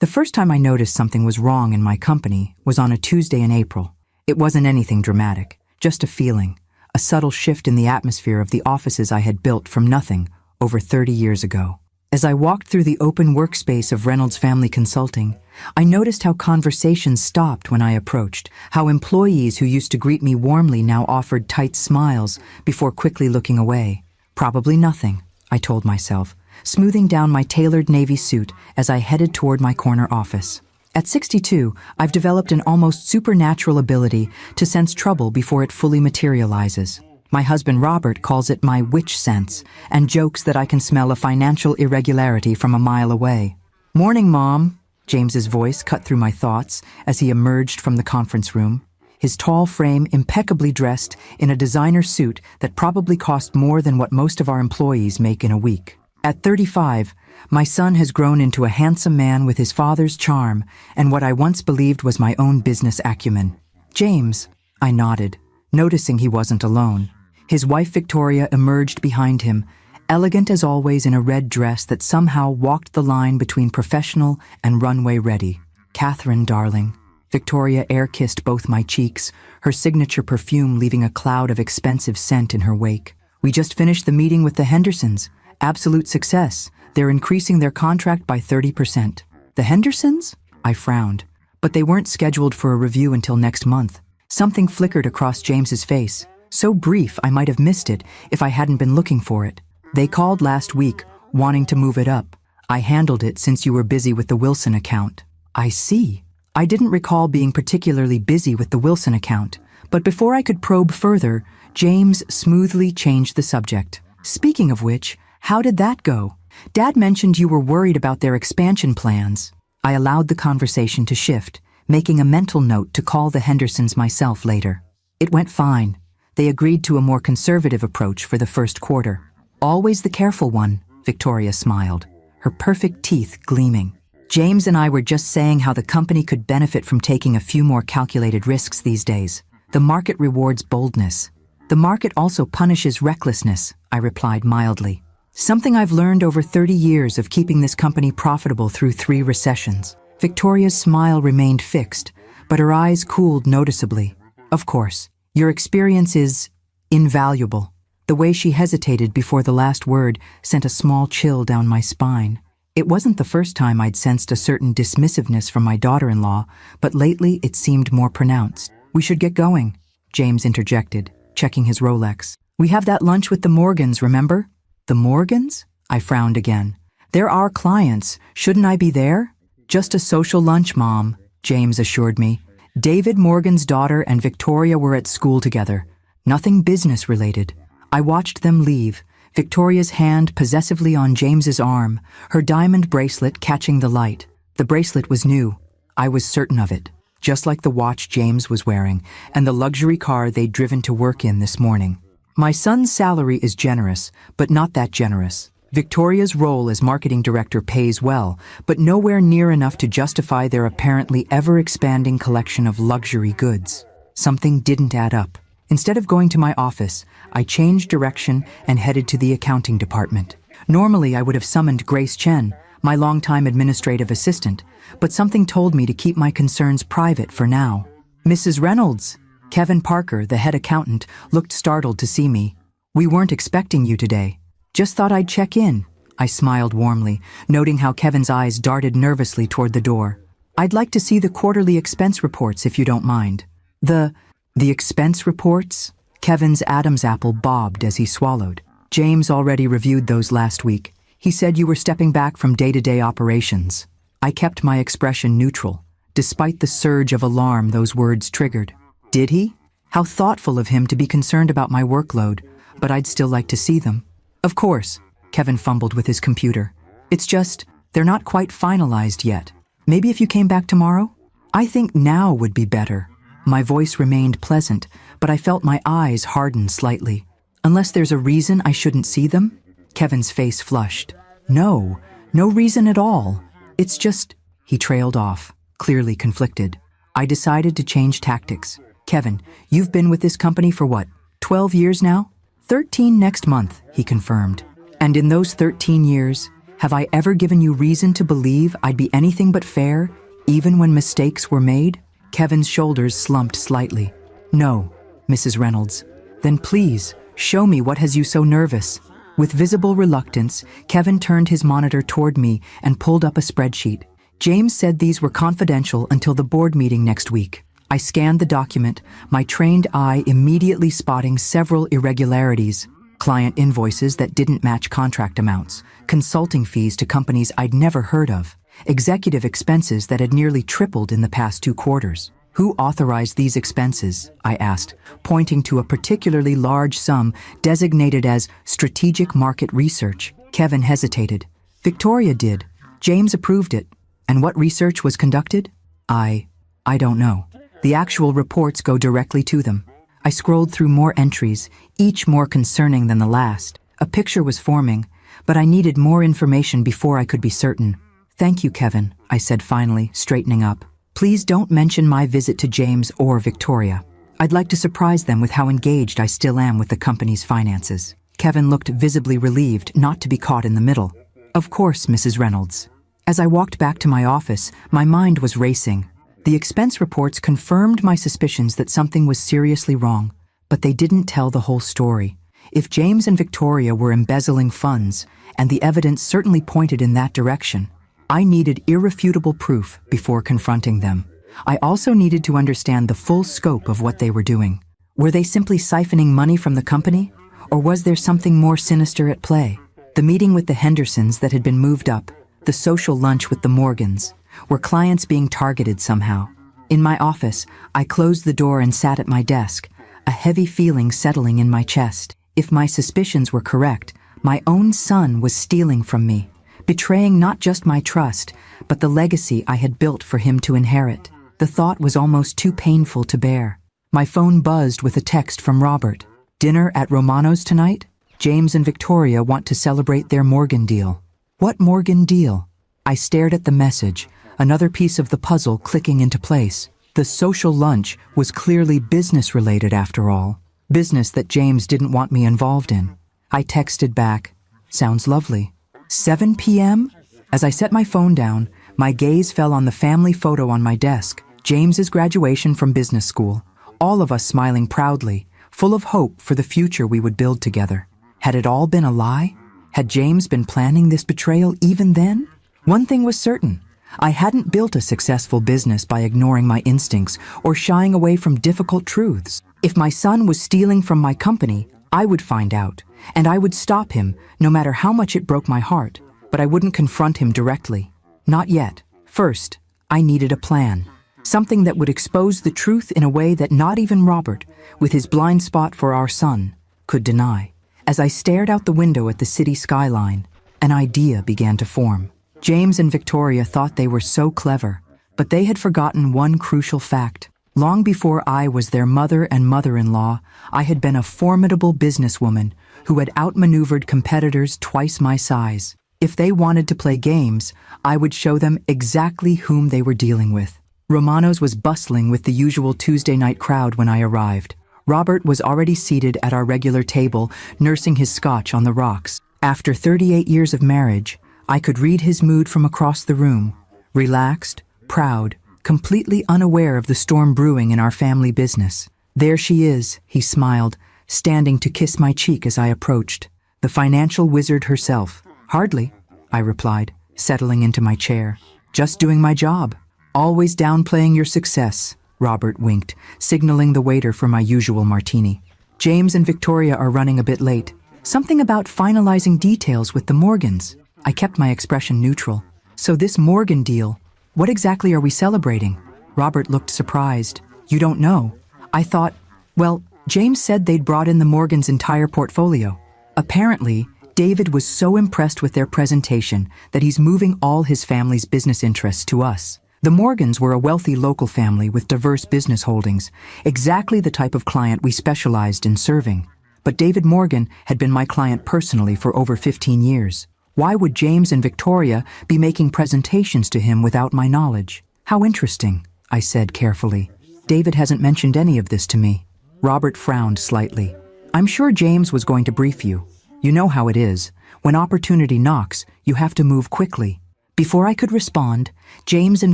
The first time I noticed something was wrong in my company was on a Tuesday in April. It wasn't anything dramatic, just a feeling, a subtle shift in the atmosphere of the offices I had built from nothing over 30 years ago. As I walked through the open workspace of Reynolds Family Consulting, I noticed how conversations stopped when I approached, how employees who used to greet me warmly now offered tight smiles before quickly looking away. Probably nothing, I told myself, smoothing down my tailored navy suit as I headed toward my corner office. At 62, I've developed an almost supernatural ability to sense trouble before it fully materializes. My husband Robert calls it my witch sense and jokes that I can smell a financial irregularity from a mile away. "Morning, Mom," James's voice cut through my thoughts as he emerged from the conference room, his tall frame impeccably dressed in a designer suit that probably cost more than what most of our employees make in a week. At 35, my son has grown into a handsome man with his father's charm and what I once believed was my own business acumen. "James," I nodded, noticing he wasn't alone. His wife Victoria emerged behind him, elegant as always in a red dress that somehow walked the line between professional and runway ready. "Catherine, darling." Victoria air-kissed both my cheeks, her signature perfume leaving a cloud of expensive scent in her wake. "We just finished the meeting with the Hendersons. Absolute success. They're increasing their contract by 30%. "The Hendersons?" I frowned. But they weren't scheduled for a review until next month. Something flickered across James's face. So brief I might have missed it if I hadn't been looking for it. "They called last week, wanting to move it up. I handled it since you were busy with the Wilson account." "I see." I didn't recall being particularly busy with the Wilson account, but before I could probe further, James smoothly changed the subject. "Speaking of which, how did that go? Dad mentioned you were worried about their expansion plans." I allowed the conversation to shift, making a mental note to call the Hendersons myself later. "It went fine. They agreed to a more conservative approach for the first quarter." "Always the careful one," Victoria smiled, her perfect teeth gleaming. "James and I were just saying how the company could benefit from taking a few more calculated risks these days. The market rewards boldness. The market also punishes recklessness," I replied mildly. "Something I've learned over 30 years of keeping this company profitable through 3 recessions." Victoria's smile remained fixed, but her eyes cooled noticeably. "Of course. Your experience is invaluable." The way she hesitated before the last word sent a small chill down my spine. It wasn't the first time I'd sensed a certain dismissiveness from my daughter-in-law, but lately it seemed more pronounced. "We should get going," James interjected, checking his Rolex. "We have that lunch with the Morgans, remember?" "The Morgans?" I frowned again. "They're our clients. Shouldn't I be there?" "Just a social lunch, Mom," James assured me. David Morgan's daughter and Victoria were at school together. Nothing business-related. I watched them leave, Victoria's hand possessively on James's arm, her diamond bracelet catching the light. The bracelet was new. I was certain of it, just like the watch James was wearing and the luxury car they'd driven to work in this morning. My son's salary is generous, but not that generous. Victoria's role as marketing director pays well, but nowhere near enough to justify their apparently ever-expanding collection of luxury goods. Something didn't add up. Instead of going to my office, I changed direction and headed to the accounting department. Normally, I would have summoned Grace Chen, my longtime administrative assistant, but something told me to keep my concerns private for now. "Mrs. Reynolds," Kevin Parker, the head accountant, looked startled to see me. "We weren't expecting you today. Just thought I'd check in." I smiled warmly, noting how Kevin's eyes darted nervously toward the door. "I'd like to see the quarterly expense reports if you don't mind." The expense reports?" Kevin's Adam's apple bobbed as he swallowed. "James already reviewed those last week. He said you were stepping back from day-to-day operations." I kept my expression neutral, despite the surge of alarm those words triggered. "Did he? How thoughtful of him to be concerned about my workload, but I'd still like to see them." "Of course," Kevin fumbled with his computer. "It's just, they're not quite finalized yet. Maybe if you came back tomorrow?" "I think now would be better." My voice remained pleasant, but I felt my eyes harden slightly. "Unless there's a reason I shouldn't see them?" Kevin's face flushed. No reason at all. It's just," he trailed off, clearly conflicted. I decided to change tactics. "Kevin, you've been with this company for what, 12 years now?" 13 next month, he confirmed. "And in those 13 years, Have I ever given you reason to believe I'd be anything but fair, even when mistakes were made? Kevin's shoulders slumped slightly. No, Mrs. Reynolds. Then please, show me what has you so nervous. With visible reluctance, Kevin turned his monitor toward me and pulled up a spreadsheet. James said these were confidential until the board meeting next week. I scanned the document, my trained eye immediately spotting several irregularities. Client invoices that didn't match contract amounts, consulting fees to companies I'd never heard of, executive expenses that had nearly tripled in the past 2 quarters. Who authorized these expenses? I asked, pointing to a particularly large sum designated as strategic market research. Kevin hesitated. Victoria did. James approved it. And what research was conducted? I don't know. The actual reports go directly to them. I scrolled through more entries, each more concerning than the last. A picture was forming, but I needed more information before I could be certain. Thank you, Kevin, I said finally, straightening up. Please don't mention my visit to James or Victoria. I'd like to surprise them with how engaged I still am with the company's finances. Kevin looked visibly relieved not to be caught in the middle. Of course, Mrs. Reynolds. As I walked back to my office, my mind was racing. The expense reports confirmed my suspicions that something was seriously wrong, but they didn't tell the whole story. If James and Victoria were embezzling funds, and the evidence certainly pointed in that direction, I needed irrefutable proof before confronting them. I also needed to understand the full scope of what they were doing. Were they simply siphoning money from the company, or was there something more sinister at play? The meeting with the Hendersons that had been moved up, the social lunch with the Morgans, were clients being targeted somehow? In my office, I closed the door and sat at my desk, a heavy feeling settling in my chest. If my suspicions were correct, my own son was stealing from me, betraying not just my trust, but the legacy I had built for him to inherit. The thought was almost too painful to bear. My phone buzzed with a text from Robert. Dinner at Romano's tonight? James and Victoria want to celebrate their Morgan deal. What Morgan deal? I stared at the message, another piece of the puzzle clicking into place. The social lunch was clearly business-related after all. Business that James didn't want me involved in. I texted back, sounds lovely. 7 p.m.? As I set my phone down, my gaze fell on the family photo on my desk. James's graduation from business school. All of us smiling proudly, full of hope for the future we would build together. Had it all been a lie? Had James been planning this betrayal even then? One thing was certain. I hadn't built a successful business by ignoring my instincts or shying away from difficult truths. If my son was stealing from my company, I would find out, and I would stop him, no matter how much it broke my heart, but I wouldn't confront him directly. Not yet. First, I needed a plan. Something that would expose the truth in a way that not even Robert, with his blind spot for our son, could deny. As I stared out the window at the city skyline, an idea began to form. James and Victoria thought they were so clever, but they had forgotten one crucial fact. Long before I was their mother and mother-in-law, I had been a formidable businesswoman who had outmaneuvered competitors twice my size. If they wanted to play games, I would show them exactly whom they were dealing with. Romano's was bustling with the usual Tuesday night crowd when I arrived. Robert was already seated at our regular table, nursing his scotch on the rocks. After 38 years of marriage, I could read his mood from across the room. Relaxed, proud, completely unaware of the storm brewing in our family business. There she is, he smiled, standing to kiss my cheek as I approached. The financial wizard herself. Hardly, I replied, settling into my chair. Just doing my job. Always downplaying your success, Robert winked, signaling the waiter for my usual martini. James and Victoria are running a bit late. Something about finalizing details with the Morgans. I kept my expression neutral. So this Morgan deal, what exactly are we celebrating? Robert looked surprised. You don't know? I thought, well, James said they'd brought in the Morgans' entire portfolio. Apparently, David was so impressed with their presentation that he's moving all his family's business interests to us. The Morgans were a wealthy local family with diverse business holdings, exactly the type of client we specialized in serving. But David Morgan had been my client personally for over 15 years. Why would James and Victoria be making presentations to him without my knowledge? How interesting, I said carefully. David hasn't mentioned any of this to me. Robert frowned slightly. I'm sure James was going to brief you. You know how it is. When opportunity knocks, you have to move quickly. Before I could respond, James and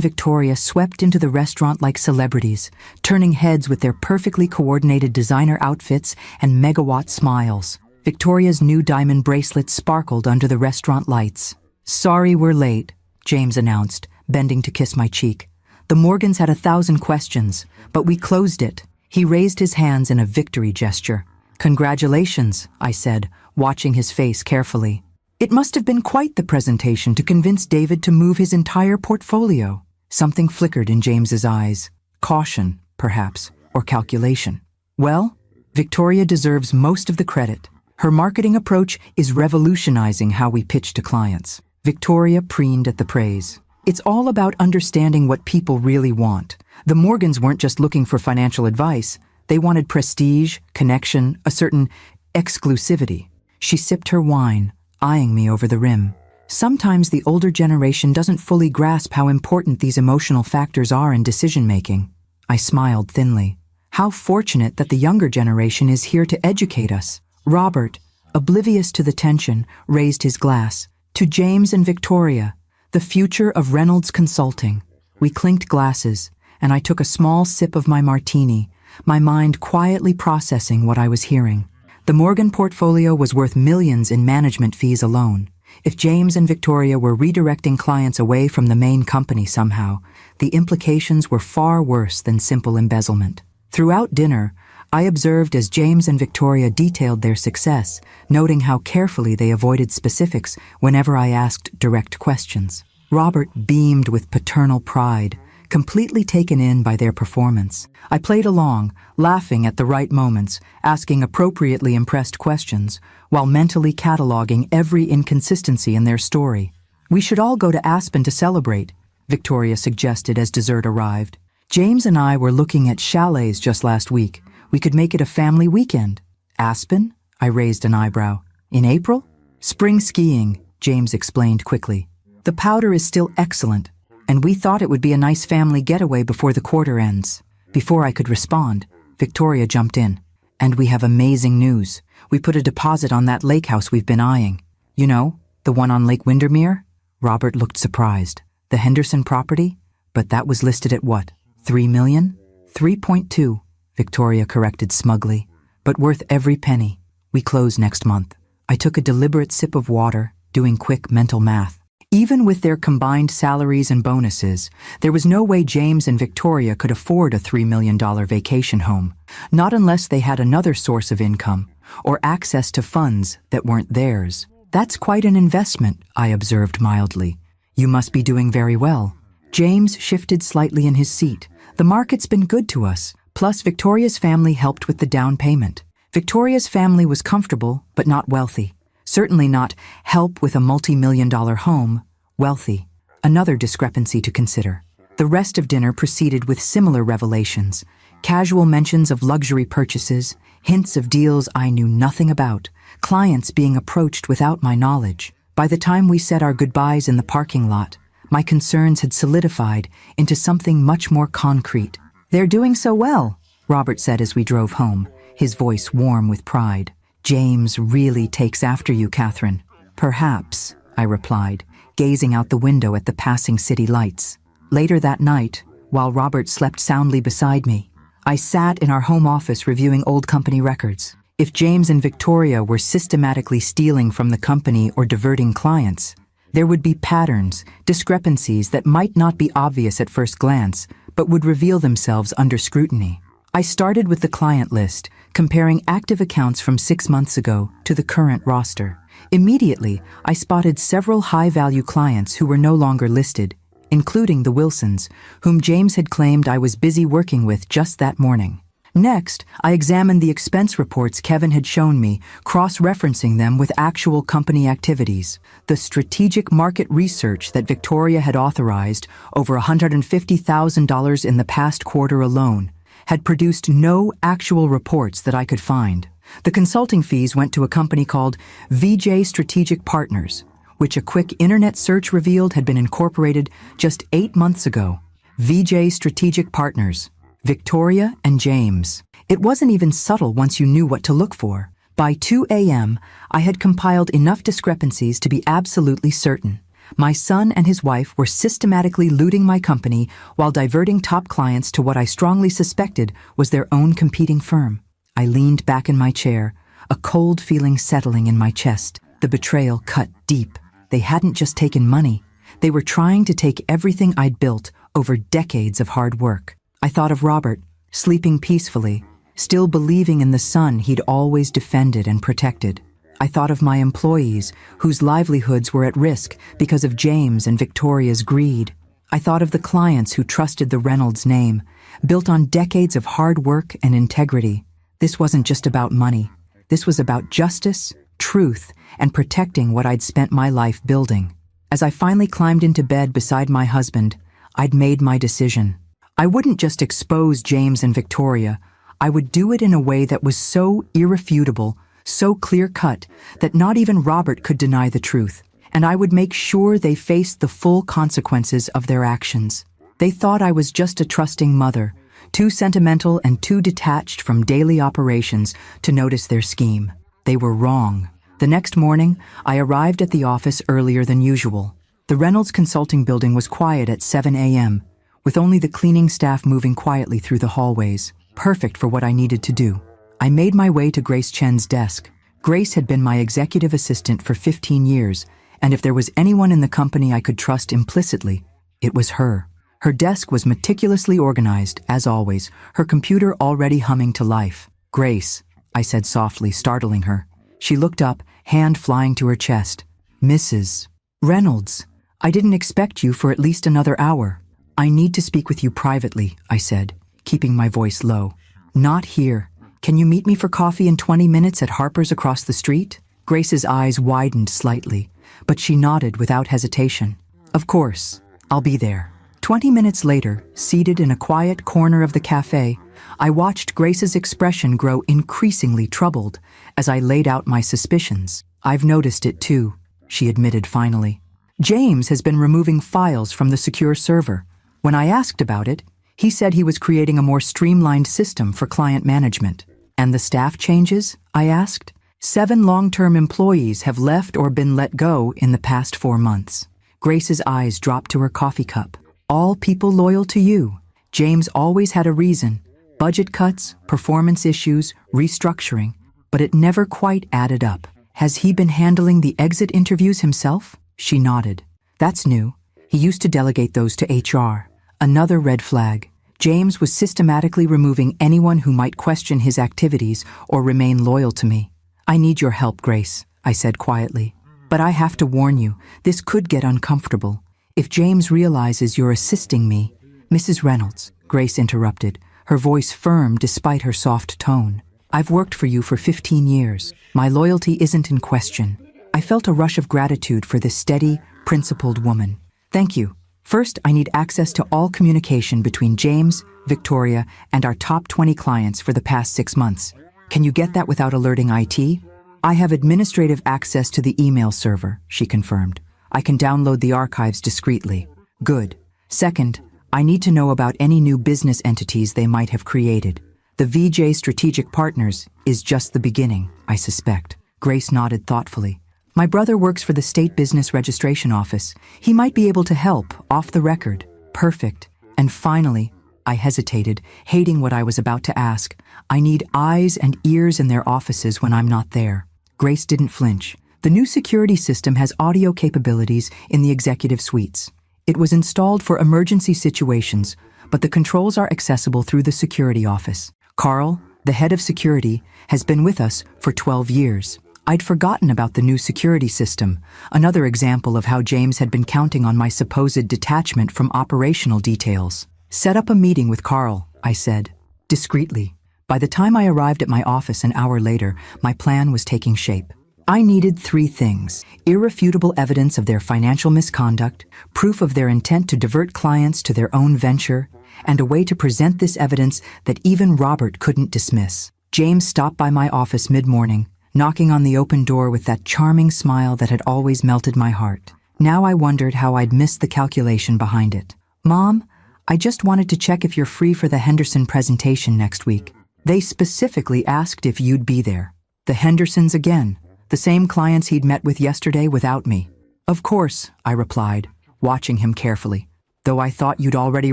Victoria swept into the restaurant like celebrities, turning heads with their perfectly coordinated designer outfits and megawatt smiles. Victoria's new diamond bracelet sparkled under the restaurant lights. "Sorry we're late," James announced, bending to kiss my cheek. "The Morgans had 1,000 questions, but we closed it." He raised his hands in a victory gesture. "Congratulations," I said, watching his face carefully. It must have been quite the presentation to convince David to move his entire portfolio. Something flickered in James's eyes. Caution, perhaps, or calculation. "Well, Victoria deserves most of the credit. Her marketing approach is revolutionizing how we pitch to clients." Victoria preened at the praise. "It's all about understanding what people really want. The Morgans weren't just looking for financial advice. They wanted prestige, connection, a certain exclusivity." She sipped her wine, eyeing me over the rim. "Sometimes the older generation doesn't fully grasp how important these emotional factors are in decision-making." I smiled thinly. "How fortunate that the younger generation is here to educate us." Robert, oblivious to the tension, raised his glass. "To James and Victoria, the future of Reynolds Consulting." We clinked glasses, and I took a small sip of my martini, my mind quietly processing what I was hearing. The Morgan portfolio was worth millions in management fees alone. If James and Victoria were redirecting clients away from the main company somehow, the implications were far worse than simple embezzlement. Throughout dinner, I observed as James and Victoria detailed their success, noting how carefully they avoided specifics whenever I asked direct questions. Robert beamed with paternal pride, completely taken in by their performance. I played along, laughing at the right moments, asking appropriately impressed questions, while mentally cataloging every inconsistency in their story. "We should all go to Aspen to celebrate," Victoria suggested as dessert arrived. "James and I were looking at chalets just last week. We could make it a family weekend." "Aspen?" I raised an eyebrow. "In April?" "Spring skiing," James explained quickly. "The powder is still excellent, and we thought it would be a nice family getaway before the quarter ends." Before I could respond, Victoria jumped in. "And we have amazing news. We put a deposit on that lake house we've been eyeing. You know, the one on Lake Windermere?" Robert looked surprised. "The Henderson property? But that was listed at what? 3 million? 3.2, Victoria corrected smugly. "But worth every penny. We close next month." I took a deliberate sip of water, doing quick mental math. Even with their combined salaries and bonuses, there was no way James and Victoria could afford a $3 million vacation home, not unless they had another source of income or access to funds that weren't theirs. "That's quite an investment," I observed mildly. "You must be doing very well." James shifted slightly in his seat. "The market's been good to us, plus Victoria's family helped with the down payment. Victoria's family was comfortable, but not wealthy. Certainly not help with a multi-million-dollar home, wealthy." Another discrepancy to consider. The rest of dinner proceeded with similar revelations, casual mentions of luxury purchases, hints of deals I knew nothing about, clients being approached without my knowledge. By the time we said our goodbyes in the parking lot, my concerns had solidified into something much more concrete. "They're doing so well," Robert said as we drove home, his voice warm with pride. "James really takes after you, Catherine." "Perhaps," I replied, gazing out the window at the passing city lights. Later that night, while Robert slept soundly beside me, I sat in our home office reviewing old company records. If James and Victoria were systematically stealing from the company or diverting clients, there would be patterns, discrepancies that might not be obvious at first glance, but would reveal themselves under scrutiny. I started with the client list, comparing active accounts from 6 months ago to the current roster. Immediately, I spotted several high-value clients who were no longer listed, including the Wilsons, whom James had claimed I was busy working with just that morning. Next, I examined the expense reports Kevin had shown me, cross-referencing them with actual company activities. The strategic market research that Victoria had authorized, over $150,000 in the past quarter alone, had produced no actual reports that I could find. The consulting fees went to a company called VJ Strategic Partners, which a quick internet search revealed had been incorporated just 8 months ago. VJ Strategic Partners, Victoria and James. It wasn't even subtle once you knew what to look for. By 2 a.m., I had compiled enough discrepancies to be absolutely certain. My son and his wife were systematically looting my company while diverting top clients to what I strongly suspected was their own competing firm. I leaned back in my chair, a cold feeling settling in my chest. The betrayal cut deep. They hadn't just taken money. They were trying to take everything I'd built over decades of hard work. I thought of Robert, sleeping peacefully, still believing in the son he'd always defended and protected. I thought of my employees, whose livelihoods were at risk because of James and Victoria's greed. I thought of the clients who trusted the Reynolds name, built on decades of hard work and integrity. This wasn't just about money. This was about justice, truth, and protecting what I'd spent my life building. As I finally climbed into bed beside my husband, I'd made my decision. I wouldn't just expose James and Victoria. I would do it in a way that was so irrefutable, so clear-cut, that not even Robert could deny the truth, and I would make sure they faced the full consequences of their actions. They thought I was just a trusting mother, too sentimental and too detached from daily operations to notice their scheme. They were wrong. The next morning, I arrived at the office earlier than usual. The Reynolds Consulting building was quiet at 7 a.m., with only the cleaning staff moving quietly through the hallways, perfect for what I needed to do. I made my way to Grace Chen's desk. Grace had been my executive assistant for 15 years, and if there was anyone in the company I could trust implicitly, it was her. Her desk was meticulously organized, as always, her computer already humming to life. "Grace," I said softly, startling her. She looked up, hand flying to her chest. "Mrs. Reynolds, I didn't expect you for at least another hour." "I need to speak with you privately," I said, keeping my voice low. "Not here. Can you meet me for coffee in 20 minutes at Harper's across the street?" Grace's eyes widened slightly, but she nodded without hesitation. "Of course, I'll be there." 20 minutes later, seated in a quiet corner of the cafe, I watched Grace's expression grow increasingly troubled as I laid out my suspicions. "I've noticed it too," she admitted finally. "James has been removing files from the secure server. When I asked about it, he said he was creating a more streamlined system for client management." "And the staff changes?" I asked. 7 long-term employees have left or been let go in the past 4 months. Grace's eyes dropped to her coffee cup. "All people loyal to you. James always had a reason. Budget cuts, performance issues, restructuring. But it never quite added up. Has he been handling the exit interviews himself?" She nodded. "That's new. He used to delegate those to HR. Another red flag. James was systematically removing anyone who might question his activities or remain loyal to me. "I need your help, Grace," I said quietly. "But I have to warn you, this could get uncomfortable. If James realizes you're assisting me—" "Mrs. Reynolds," Grace interrupted, her voice firm despite her soft tone. "I've worked for you for 15 years. My loyalty isn't in question." I felt a rush of gratitude for this steady, principled woman. "Thank you. First, I need access to all communication between James, Victoria, and our top 20 clients for the past 6 months. Can you get that without alerting IT?" "I have administrative access to the email server," she confirmed. "I can download the archives discreetly." "Good. Second, I need to know about any new business entities they might have created. The VJ Strategic Partners is just the beginning, I suspect." Grace nodded thoughtfully. "My brother works for the State Business Registration Office. He might be able to help, off the record." "Perfect. And finally," I hesitated, hating what I was about to ask, "I need eyes and ears in their offices when I'm not there." Grace didn't flinch. "The new security system has audio capabilities in the executive suites. It was installed for emergency situations, but the controls are accessible through the security office. Carl, the head of security, has been with us for 12 years. I'd forgotten about the new security system, another example of how James had been counting on my supposed detachment from operational details. "Set up a meeting with Carl," I said, discreetly. By the time I arrived at my office an hour later, my plan was taking shape. I needed 3 things: irrefutable evidence of their financial misconduct, proof of their intent to divert clients to their own venture, and a way to present this evidence that even Robert couldn't dismiss. James stopped by my office mid-morning, knocking on the open door with that charming smile that had always melted my heart. Now I wondered how I'd missed the calculation behind it. "Mom, I just wanted to check if you're free for the Henderson presentation next week. They specifically asked if you'd be there." The Hendersons again, the same clients he'd met with yesterday without me. Of course, I replied, watching him carefully. Though I thought you'd already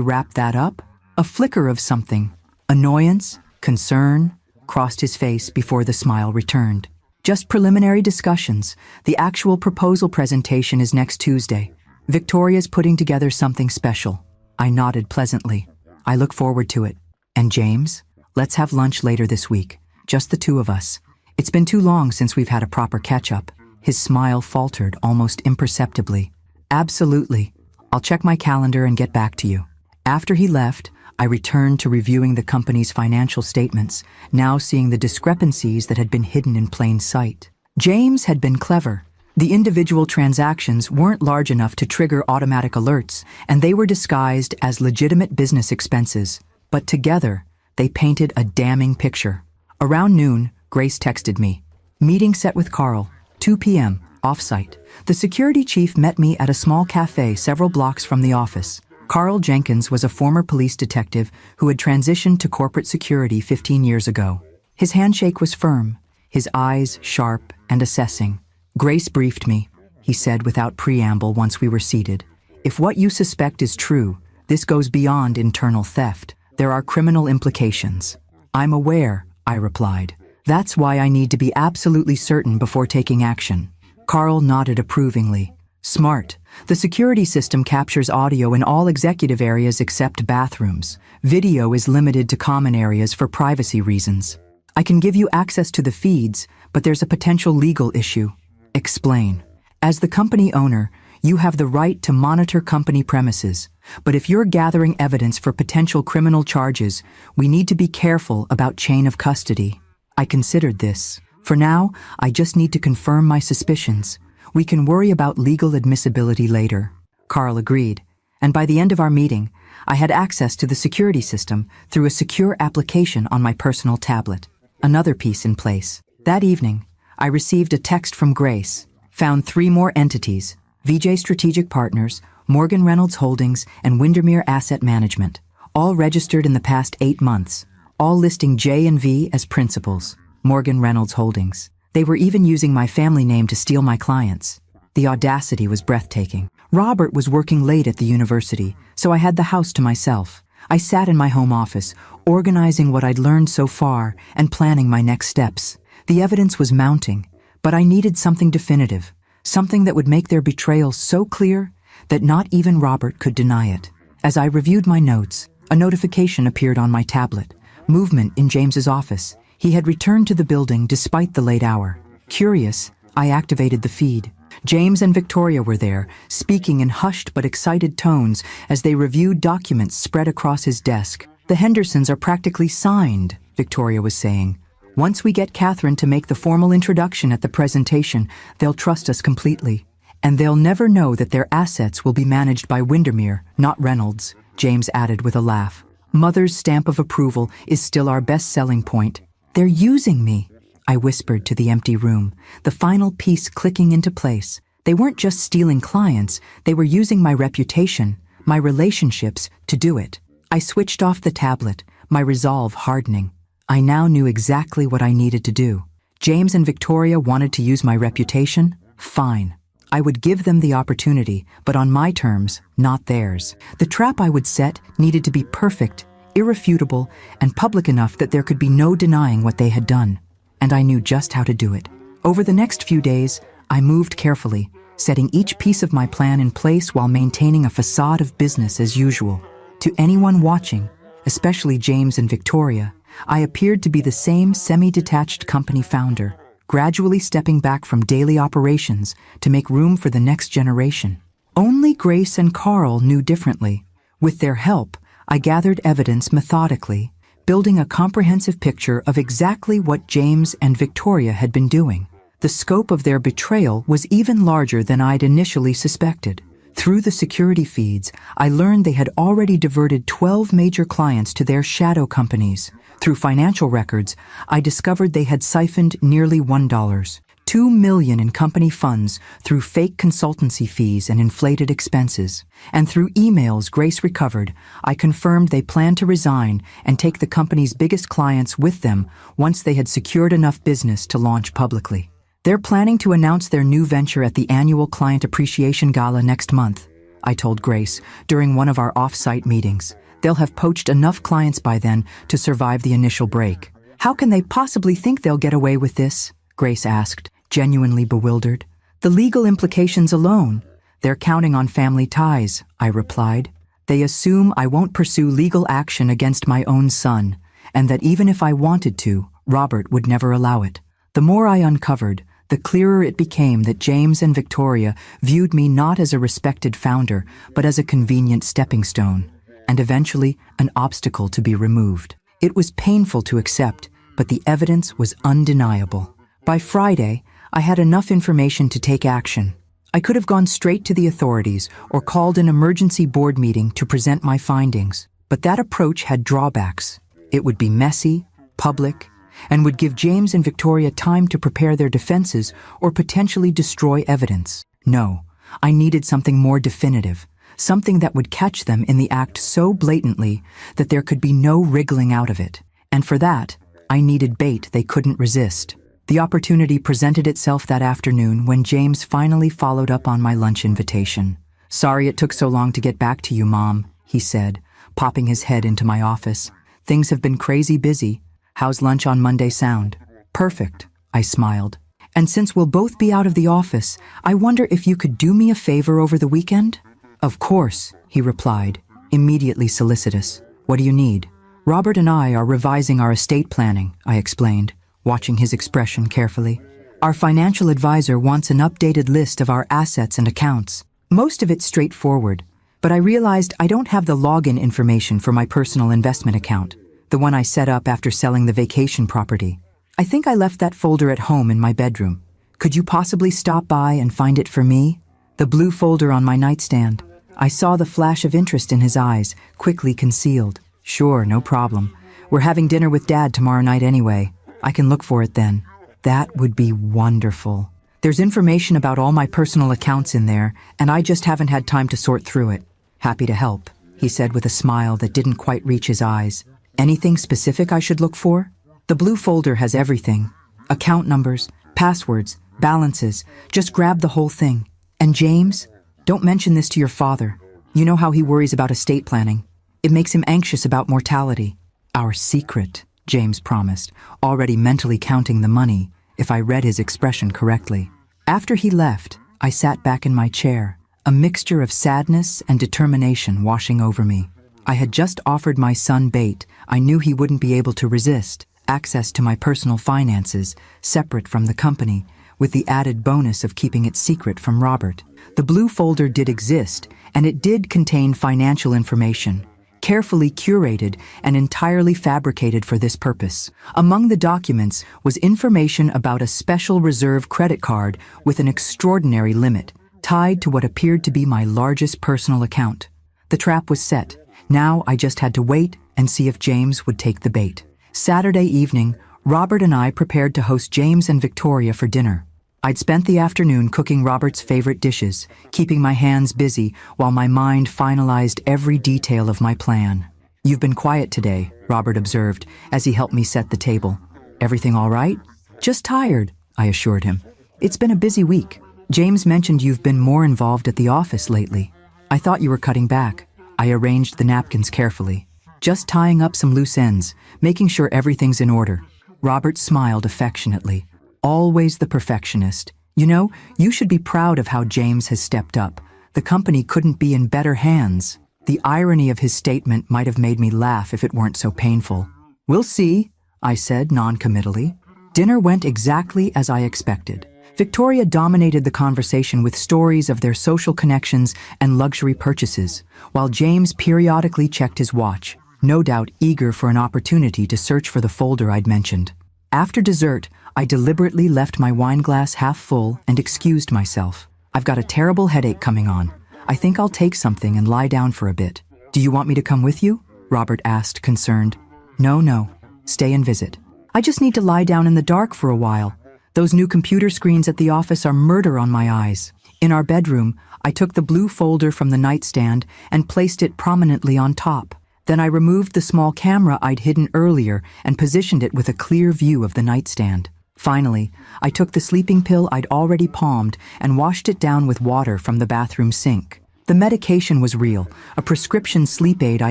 wrapped that up? A flicker of something, annoyance, concern, crossed his face before the smile returned. Just preliminary discussions. The actual proposal presentation is next Tuesday. Victoria's putting together something special. I nodded pleasantly. I look forward to it. And James? Let's have lunch later this week. Just the two of us. It's been too long since we've had a proper catch-up. His smile faltered almost imperceptibly. Absolutely. I'll check my calendar and get back to you. After he left, I returned to reviewing the company's financial statements, now seeing the discrepancies that had been hidden in plain sight. James had been clever. The individual transactions weren't large enough to trigger automatic alerts, and they were disguised as legitimate business expenses. But together, they painted a damning picture. Around noon, Grace texted me. Meeting set with Carl, 2 p.m., off-site. The security chief met me at a small cafe several blocks from the office. Carl Jenkins was a former police detective who had transitioned to corporate security 15 years ago. His handshake was firm, his eyes sharp and assessing. Grace briefed me, he said without preamble once we were seated. If what you suspect is true, this goes beyond internal theft. There are criminal implications. I'm aware, I replied. That's why I need to be absolutely certain before taking action. Carl nodded approvingly. Smart. The security system captures audio in all executive areas except bathrooms. Video is limited to common areas for privacy reasons. I can give you access to the feeds, but there's a potential legal issue. Explain. As the company owner, you have the right to monitor company premises. But if you're gathering evidence for potential criminal charges, we need to be careful about chain of custody. I considered this. For now, I just need to confirm my suspicions. We can worry about legal admissibility later. Carl agreed. And by the end of our meeting, I had access to the security system through a secure application on my personal tablet. Another piece in place. That evening, I received a text from Grace. Found 3 more entities, VJ Strategic Partners, Morgan Reynolds Holdings, and Windermere Asset Management, all registered in the past 8 months, all listing J and V as principals, Morgan Reynolds Holdings. They were even using my family name to steal my clients. The audacity was breathtaking. Robert was working late at the university, so I had the house to myself. I sat in my home office, organizing what I'd learned so far and planning my next steps. The evidence was mounting, but I needed something definitive, something that would make their betrayal so clear that not even Robert could deny it. As I reviewed my notes, a notification appeared on my tablet. Movement in James's office. He had returned to the building despite the late hour. Curious, I activated the feed. James and Victoria were there, speaking in hushed but excited tones as they reviewed documents spread across his desk. The Hendersons are practically signed, Victoria was saying. Once we get Catherine to make the formal introduction at the presentation, they'll trust us completely. And they'll never know that their assets will be managed by Windermere, not Reynolds, James added with a laugh. Mother's stamp of approval is still our best selling point. They're using me, I whispered to the empty room, the final piece clicking into place. They weren't just stealing clients, they were using my reputation, my relationships, to do it. I switched off the tablet, my resolve hardening. I now knew exactly what I needed to do. James and Victoria wanted to use my reputation? Fine. I would give them the opportunity, but on my terms, not theirs. The trap I would set needed to be perfect, irrefutable, and public enough that there could be no denying what they had done. And I knew just how to do it. Over the next few days, I moved carefully, setting each piece of my plan in place while maintaining a facade of business as usual. To anyone watching, especially James and Victoria, I appeared to be the same semi-detached company founder, gradually stepping back from daily operations to make room for the next generation. Only Grace and Carl knew differently. With their help, I gathered evidence methodically, building a comprehensive picture of exactly what James and Victoria had been doing. The scope of their betrayal was even larger than I'd initially suspected. Through the security feeds, I learned they had already diverted 12 major clients to their shadow companies. Through financial records, I discovered they had siphoned nearly $1, $2 million in company funds through fake consultancy fees and inflated expenses. And through emails Grace recovered, I confirmed they planned to resign and take the company's biggest clients with them once they had secured enough business to launch publicly. They're planning to announce their new venture at the annual Client Appreciation Gala next month, I told Grace during one of our off-site meetings. They'll have poached enough clients by then to survive the initial break. How can they possibly think they'll get away with this? Grace asked, genuinely bewildered. The legal implications alone. They're counting on family ties, I replied. They assume I won't pursue legal action against my own son, and that even if I wanted to, Robert would never allow it. The more I uncovered, the clearer it became that James and Victoria viewed me not as a respected founder, but as a convenient stepping stone, and eventually an obstacle to be removed. It was painful to accept, but the evidence was undeniable. By Friday, I had enough information to take action. I could have gone straight to the authorities or called an emergency board meeting to present my findings, but that approach had drawbacks. It would be messy, public, and would give James and Victoria time to prepare their defenses or potentially destroy evidence. No, I needed something more definitive, something that would catch them in the act so blatantly that there could be no wriggling out of it. And for that, I needed bait they couldn't resist. The opportunity presented itself that afternoon when James finally followed up on my lunch invitation. "Sorry it took so long to get back to you, Mom," he said, popping his head into my office. "Things have been crazy busy. How's lunch on Monday sound?" "Perfect," I smiled. "And since we'll both be out of the office, I wonder if you could do me a favor over the weekend?" "Of course," he replied, immediately solicitous. "What do you need?" "Robert and I are revising our estate planning," I explained, watching his expression carefully. "Our financial advisor wants an updated list of our assets and accounts. Most of it's straightforward, but I realized I don't have the login information for my personal investment account, the one I set up after selling the vacation property. I think I left that folder at home in my bedroom. Could you possibly stop by and find it for me?" The blue folder on my nightstand. I saw the flash of interest in his eyes, quickly concealed. "Sure, no problem. We're having dinner with Dad tomorrow night anyway. I can look for it then." "That would be wonderful. There's information about all my personal accounts in there, and I just haven't had time to sort through it." "Happy to help," he said with a smile that didn't quite reach his eyes. "Anything specific I should look for?" "The blue folder has everything. Account numbers, passwords, balances. Just grab the whole thing. And James, don't mention this to your father. You know how he worries about estate planning. It makes him anxious about mortality." "Our secret," James promised, already mentally counting the money, if I read his expression correctly. After he left, I sat back in my chair, a mixture of sadness and determination washing over me. I had just offered my son bait I knew he wouldn't be able to resist, access to my personal finances, separate from the company, with the added bonus of keeping it secret from Robert. The blue folder did exist, and it did contain financial information, carefully curated and entirely fabricated for this purpose. Among the documents was information about a special reserve credit card with an extraordinary limit, tied to what appeared to be my largest personal account. The trap was set. Now I just had to wait and see if James would take the bait. Saturday evening, Robert and I prepared to host James and Victoria for dinner. I'd spent the afternoon cooking Robert's favorite dishes, keeping my hands busy while my mind finalized every detail of my plan. "You've been quiet today," Robert observed as he helped me set the table. "Everything all right?" "Just tired," I assured him. "It's been a busy week. James mentioned you've been more involved at the office lately. I thought you were cutting back." I arranged the napkins carefully, just tying up some loose ends, making sure everything's in order. Robert smiled affectionately. Always the perfectionist. "You know, you should be proud of how James has stepped up. The company couldn't be in better hands." The irony of his statement might have made me laugh if it weren't so painful. "We'll see," I said non-committally. Dinner went exactly as I expected. Victoria dominated the conversation with stories of their social connections and luxury purchases, while James periodically checked his watch, no doubt eager for an opportunity to search for the folder I'd mentioned. After dessert, I deliberately left my wine glass half full and excused myself. "I've got a terrible headache coming on. I think I'll take something and lie down for a bit." "Do you want me to come with you?" Robert asked, concerned. No, stay and visit. I just need to lie down in the dark for a while. Those new computer screens at the office are murder on my eyes. In our bedroom, I took the blue folder from the nightstand and placed it prominently on top. Then I removed the small camera I'd hidden earlier and positioned it with a clear view of the nightstand. Finally, I took the sleeping pill I'd already palmed and washed it down with water from the bathroom sink. The medication was real, a prescription sleep aid I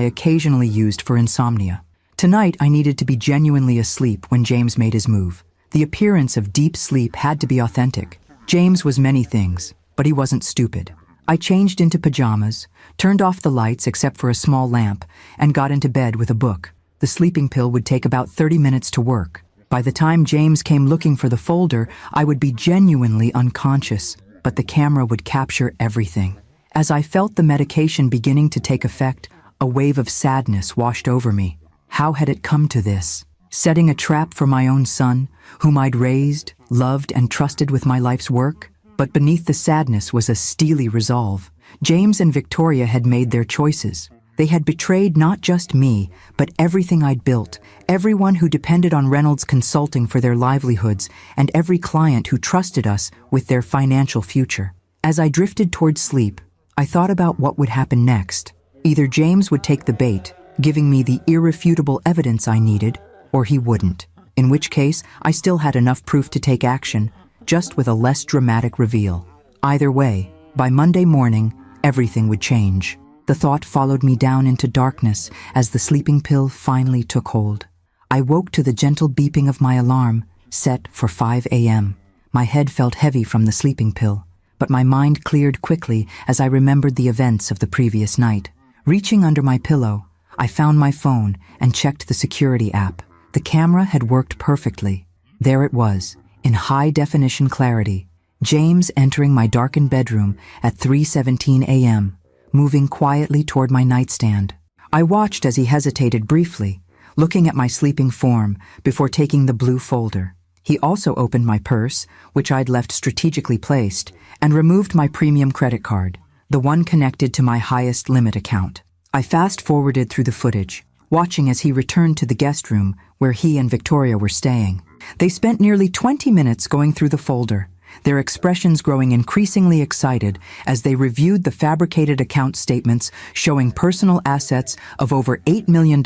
occasionally used for insomnia. Tonight, I needed to be genuinely asleep when James made his move. The appearance of deep sleep had to be authentic. James was many things, but he wasn't stupid. I changed into pajamas, turned off the lights except for a small lamp, and got into bed with a book. The sleeping pill would take about 30 minutes to work. By the time James came looking for the folder, I would be genuinely unconscious, but the camera would capture everything. As I felt the medication beginning to take effect, a wave of sadness washed over me. How had it come to this? Setting a trap for my own son, whom I'd raised, loved, and trusted with my life's work? But beneath the sadness was a steely resolve. James and Victoria had made their choices. They had betrayed not just me, but everything I'd built, everyone who depended on Reynolds Consulting for their livelihoods, and every client who trusted us with their financial future. As I drifted towards sleep, I thought about what would happen next. Either James would take the bait, giving me the irrefutable evidence I needed, or he wouldn't. In which case, I still had enough proof to take action, just with a less dramatic reveal. Either way, by Monday morning, everything would change. The thought followed me down into darkness as the sleeping pill finally took hold. I woke to the gentle beeping of my alarm, set for 5 a.m. My head felt heavy from the sleeping pill, but my mind cleared quickly as I remembered the events of the previous night. Reaching under my pillow, I found my phone and checked the security app. The camera had worked perfectly. There it was, in high-definition clarity, James entering my darkened bedroom at 3:17 a.m., moving quietly toward my nightstand. I watched as he hesitated briefly, looking at my sleeping form before taking the blue folder. He also opened my purse, which I'd left strategically placed, and removed my premium credit card, the one connected to my highest limit account. I fast-forwarded through the footage, watching as he returned to the guest room where he and Victoria were staying. They spent nearly 20 minutes going through the folder, their expressions growing increasingly excited as they reviewed the fabricated account statements showing personal assets of over $8 million,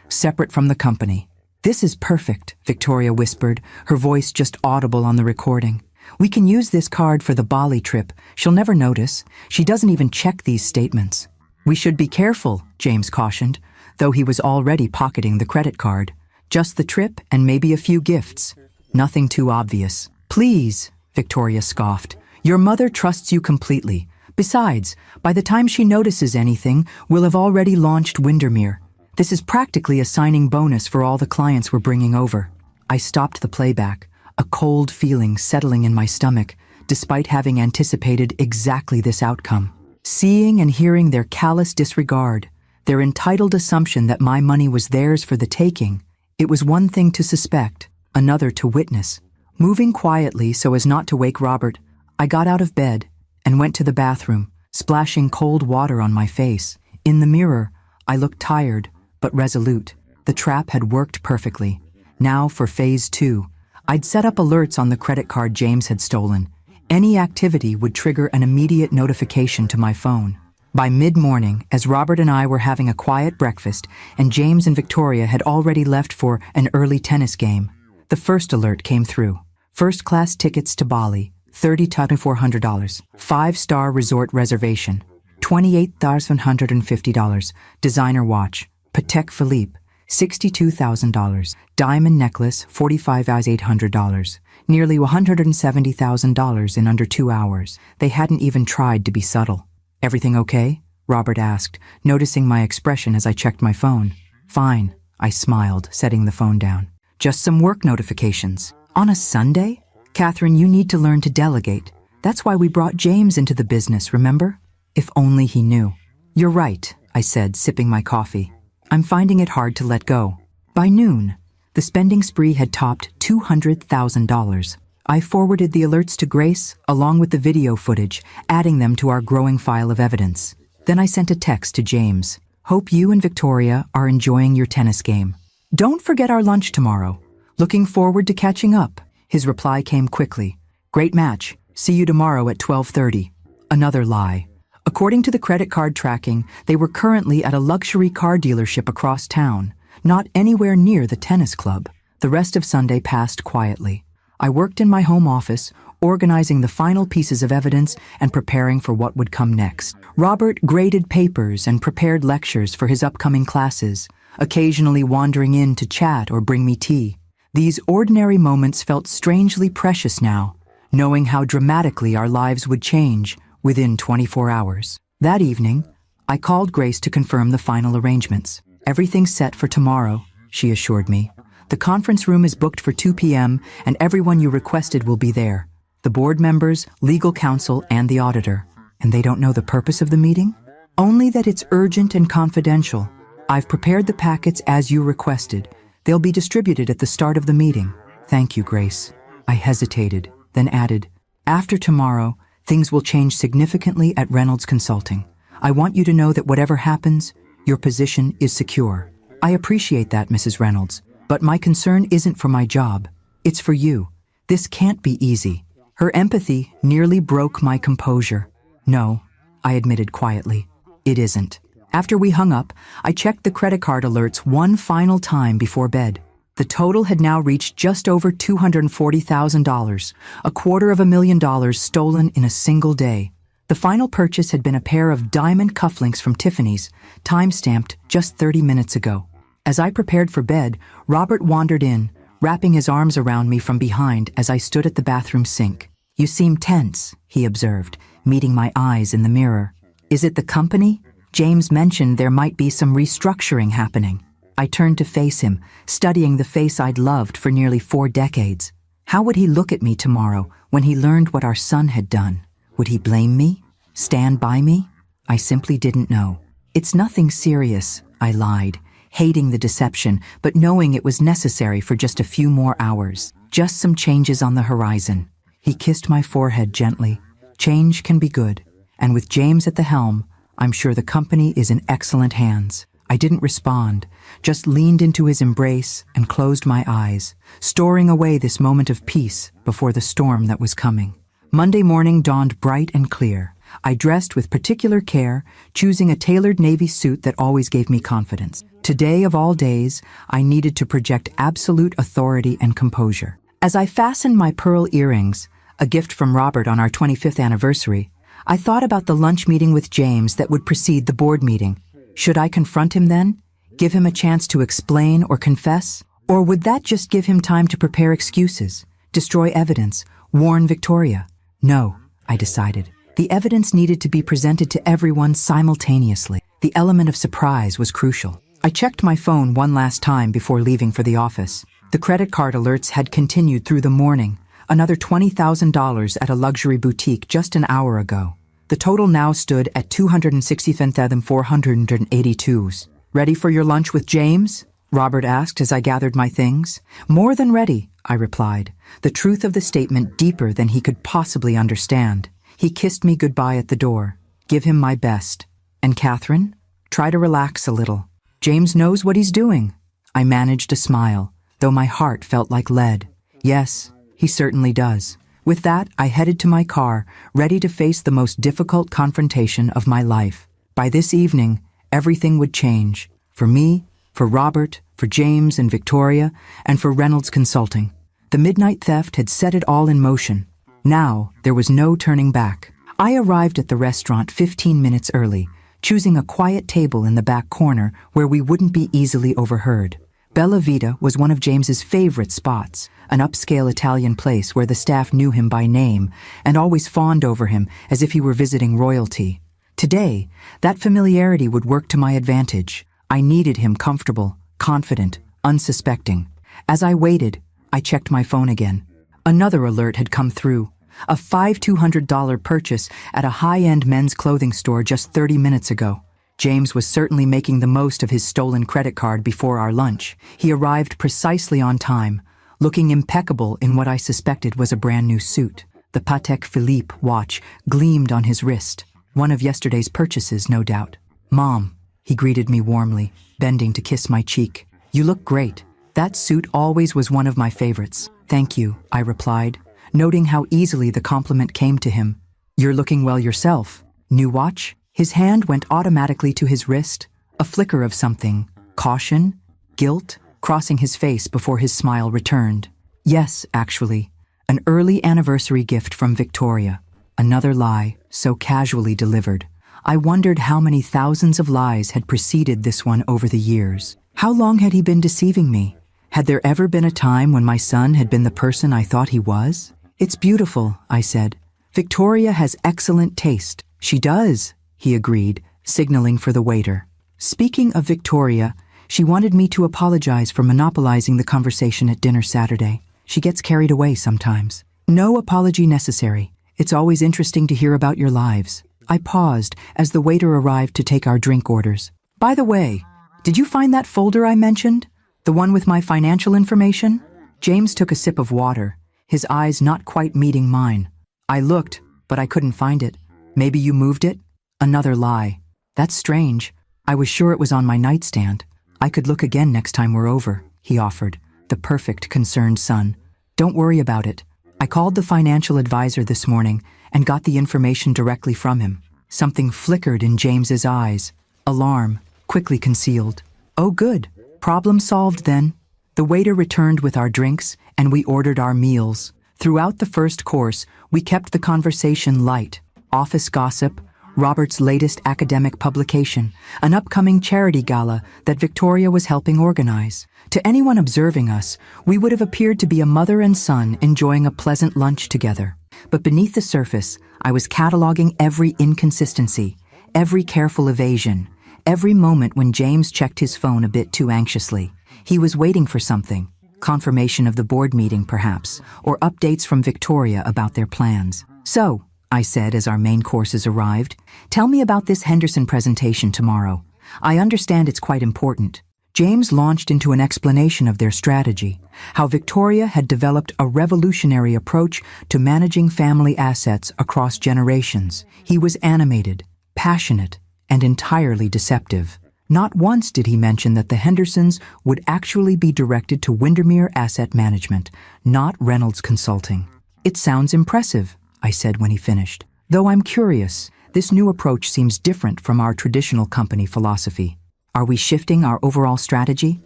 separate from the company. "This is perfect," Victoria whispered, her voice just audible on the recording. "We can use this card for the Bali trip. She'll never notice. She doesn't even check these statements." "We should be careful," James cautioned, though he was already pocketing the credit card. "Just the trip and maybe a few gifts. Nothing too obvious." "Please," Victoria scoffed. "Your mother trusts you completely. Besides, by the time she notices anything, we'll have already launched Windermere. This is practically a signing bonus for all the clients we're bringing over." I stopped the playback, a cold feeling settling in my stomach, despite having anticipated exactly this outcome. Seeing and hearing their callous disregard, their entitled assumption that my money was theirs for the taking, it was one thing to suspect, another to witness. Moving quietly so as not to wake Robert, I got out of bed and went to the bathroom, splashing cold water on my face. In the mirror, I looked tired, but resolute. The trap had worked perfectly. Now for phase 2. I'd set up alerts on the credit card James had stolen. Any activity would trigger an immediate notification to my phone. By mid-morning, as Robert and I were having a quiet breakfast, and James and Victoria had already left for an early tennis game, the first alert came through. First-class tickets to Bali, $30,400. 5-star resort reservation, $28,150. Designer watch, Patek Philippe, $62,000. Diamond necklace, $45,800. Nearly $170,000 in under 2 hours. They hadn't even tried to be subtle. "Everything okay?" Robert asked, noticing my expression as I checked my phone. "Fine," I smiled, setting the phone down. "Just some work notifications." "On a Sunday?" "Catherine, you need to learn to delegate. That's why we brought James into the business, remember?" If only he knew. "You're right," I said, sipping my coffee. "I'm finding it hard to let go." By noon, the spending spree had topped $200,000. I forwarded the alerts to Grace, along with the video footage, adding them to our growing file of evidence. Then I sent a text to James. "Hope you and Victoria are enjoying your tennis game. Don't forget our lunch tomorrow. Looking forward to catching up." His reply came quickly. Great match. See you tomorrow at 12:30. Another lie. According to the credit card tracking, they were currently at a luxury car dealership across town, not anywhere near the tennis club. The rest of Sunday passed quietly. I worked in my home office, organizing the final pieces of evidence and preparing for what would come next. Robert graded papers and prepared lectures for his upcoming classes, occasionally wandering in to chat or bring me tea. These ordinary moments felt strangely precious now, knowing how dramatically our lives would change within 24 hours. That evening, I called Grace to confirm the final arrangements. Everything's set for tomorrow, she assured me. The conference room is booked for 2 p.m. and everyone you requested will be there. The board members, legal counsel, and the auditor. And they don't know the purpose of the meeting? Only that it's urgent and confidential. I've prepared the packets as you requested. They'll be distributed at the start of the meeting. Thank you, Grace. I hesitated, then added, after tomorrow, things will change significantly at Reynolds Consulting. I want you to know that whatever happens, your position is secure. I appreciate that, Mrs. Reynolds, but my concern isn't for my job. It's for you. This can't be easy. Her empathy nearly broke my composure. No, I admitted quietly, it isn't. After we hung up, I checked the credit card alerts one final time before bed. The total had now reached just over $240,000, $250,000 stolen in a single day. The final purchase had been a pair of diamond cufflinks from Tiffany's, time-stamped just 30 minutes ago. As I prepared for bed, Robert wandered in, wrapping his arms around me from behind as I stood at the bathroom sink. You seem tense, he observed, meeting my eyes in the mirror. Is it the company? James mentioned there might be some restructuring happening. I turned to face him, studying the face I'd loved for nearly 4 decades. How would he look at me tomorrow when he learned what our son had done? Would he blame me? Stand by me? I simply didn't know. It's nothing serious, I lied, hating the deception, but knowing it was necessary for just a few more hours. Just some changes on the horizon. He kissed my forehead gently. Change can be good, and with James at the helm, I'm sure the company is in excellent hands. I didn't respond, just leaned into his embrace and closed my eyes, storing away this moment of peace before the storm that was coming. Monday morning dawned bright and clear. I dressed with particular care, choosing a tailored navy suit that always gave me confidence. Today of all days, I needed to project absolute authority and composure. As I fastened my pearl earrings, a gift from Robert on our 25th anniversary, I thought about the lunch meeting with James that would precede the board meeting. Should I confront him then? Give him a chance to explain or confess? Or would that just give him time to prepare excuses, destroy evidence, warn Victoria? No, I decided. The evidence needed to be presented to everyone simultaneously. The element of surprise was crucial. I checked my phone one last time before leaving for the office. The credit card alerts had continued through the morning, another $20,000 at a luxury boutique just an hour ago. The total now stood at $267,482. Ready for your lunch with James? Robert asked as I gathered my things. More than ready, I replied, the truth of the statement deeper than he could possibly understand. He kissed me goodbye at the door. Give him my best. And Catherine? Try to relax a little. James knows what he's doing. I managed a smile, though my heart felt like lead. Yes, he certainly does. With that, I headed to my car, ready to face the most difficult confrontation of my life. By this evening, everything would change. For me, for Robert, for James and Victoria, and for Reynolds Consulting. The midnight theft had set it all in motion. Now, there was no turning back. I arrived at the restaurant 15 minutes early, choosing a quiet table in the back corner where we wouldn't be easily overheard. Bella Vita was one of James's favorite spots, an upscale Italian place where the staff knew him by name and always fawned over him as if he were visiting royalty. Today, that familiarity would work to my advantage. I needed him comfortable, confident, unsuspecting. As I waited, I checked my phone again. Another alert had come through. A $200 purchase at a high-end men's clothing store just 30 minutes ago. James was certainly making the most of his stolen credit card before our lunch. He arrived precisely on time, looking impeccable in what I suspected was a brand new suit. The Patek Philippe watch gleamed on his wrist. One of yesterday's purchases, no doubt. Mom, he greeted me warmly, bending to kiss my cheek. You look great. That suit always was one of my favorites. Thank you, I replied, noting how easily the compliment came to him. You're looking well yourself. New watch? His hand went automatically to his wrist, a flicker of something, caution, guilt, crossing his face before his smile returned. Yes, actually, an early anniversary gift from Victoria. Another lie, so casually delivered. I wondered how many thousands of lies had preceded this one over the years. How long had he been deceiving me? Had there ever been a time when my son had been the person I thought he was? It's beautiful, I said. Victoria has excellent taste. She does, he agreed, signaling for the waiter. Speaking of Victoria, she wanted me to apologize for monopolizing the conversation at dinner Saturday. She gets carried away sometimes. No apology necessary. It's always interesting to hear about your lives. I paused as the waiter arrived to take our drink orders. By the way, did you find that folder I mentioned? The one with my financial information? James took a sip of water, his eyes not quite meeting mine. I looked, but I couldn't find it. Maybe you moved it? Another lie. That's strange. I was sure it was on my nightstand. I could look again next time we're over, he offered, the perfect concerned son. Don't worry about it. I called the financial advisor this morning and got the information directly from him. Something flickered in James's eyes. Alarm, quickly concealed. Oh good. Problem solved then. The waiter returned with our drinks and we ordered our meals. Throughout the first course, we kept the conversation light. Office gossip, Robert's latest academic publication, an upcoming charity gala that Victoria was helping organize. To anyone observing us, we would have appeared to be a mother and son enjoying a pleasant lunch together. But beneath the surface, I was cataloging every inconsistency, every careful evasion, every moment when James checked his phone a bit too anxiously. He was waiting for something, confirmation of the board meeting perhaps, or updates from Victoria about their plans. So, I said as our main courses arrived, tell me about this Henderson presentation tomorrow. I understand it's quite important. James launched into an explanation of their strategy, how Victoria had developed a revolutionary approach to managing family assets across generations. He was animated, passionate, and entirely deceptive. Not once did he mention that the Hendersons would actually be directed to Windermere Asset Management, not Reynolds Consulting. It sounds impressive, I said when he finished. Though I'm curious, this new approach seems different from our traditional company philosophy. Are we shifting our overall strategy?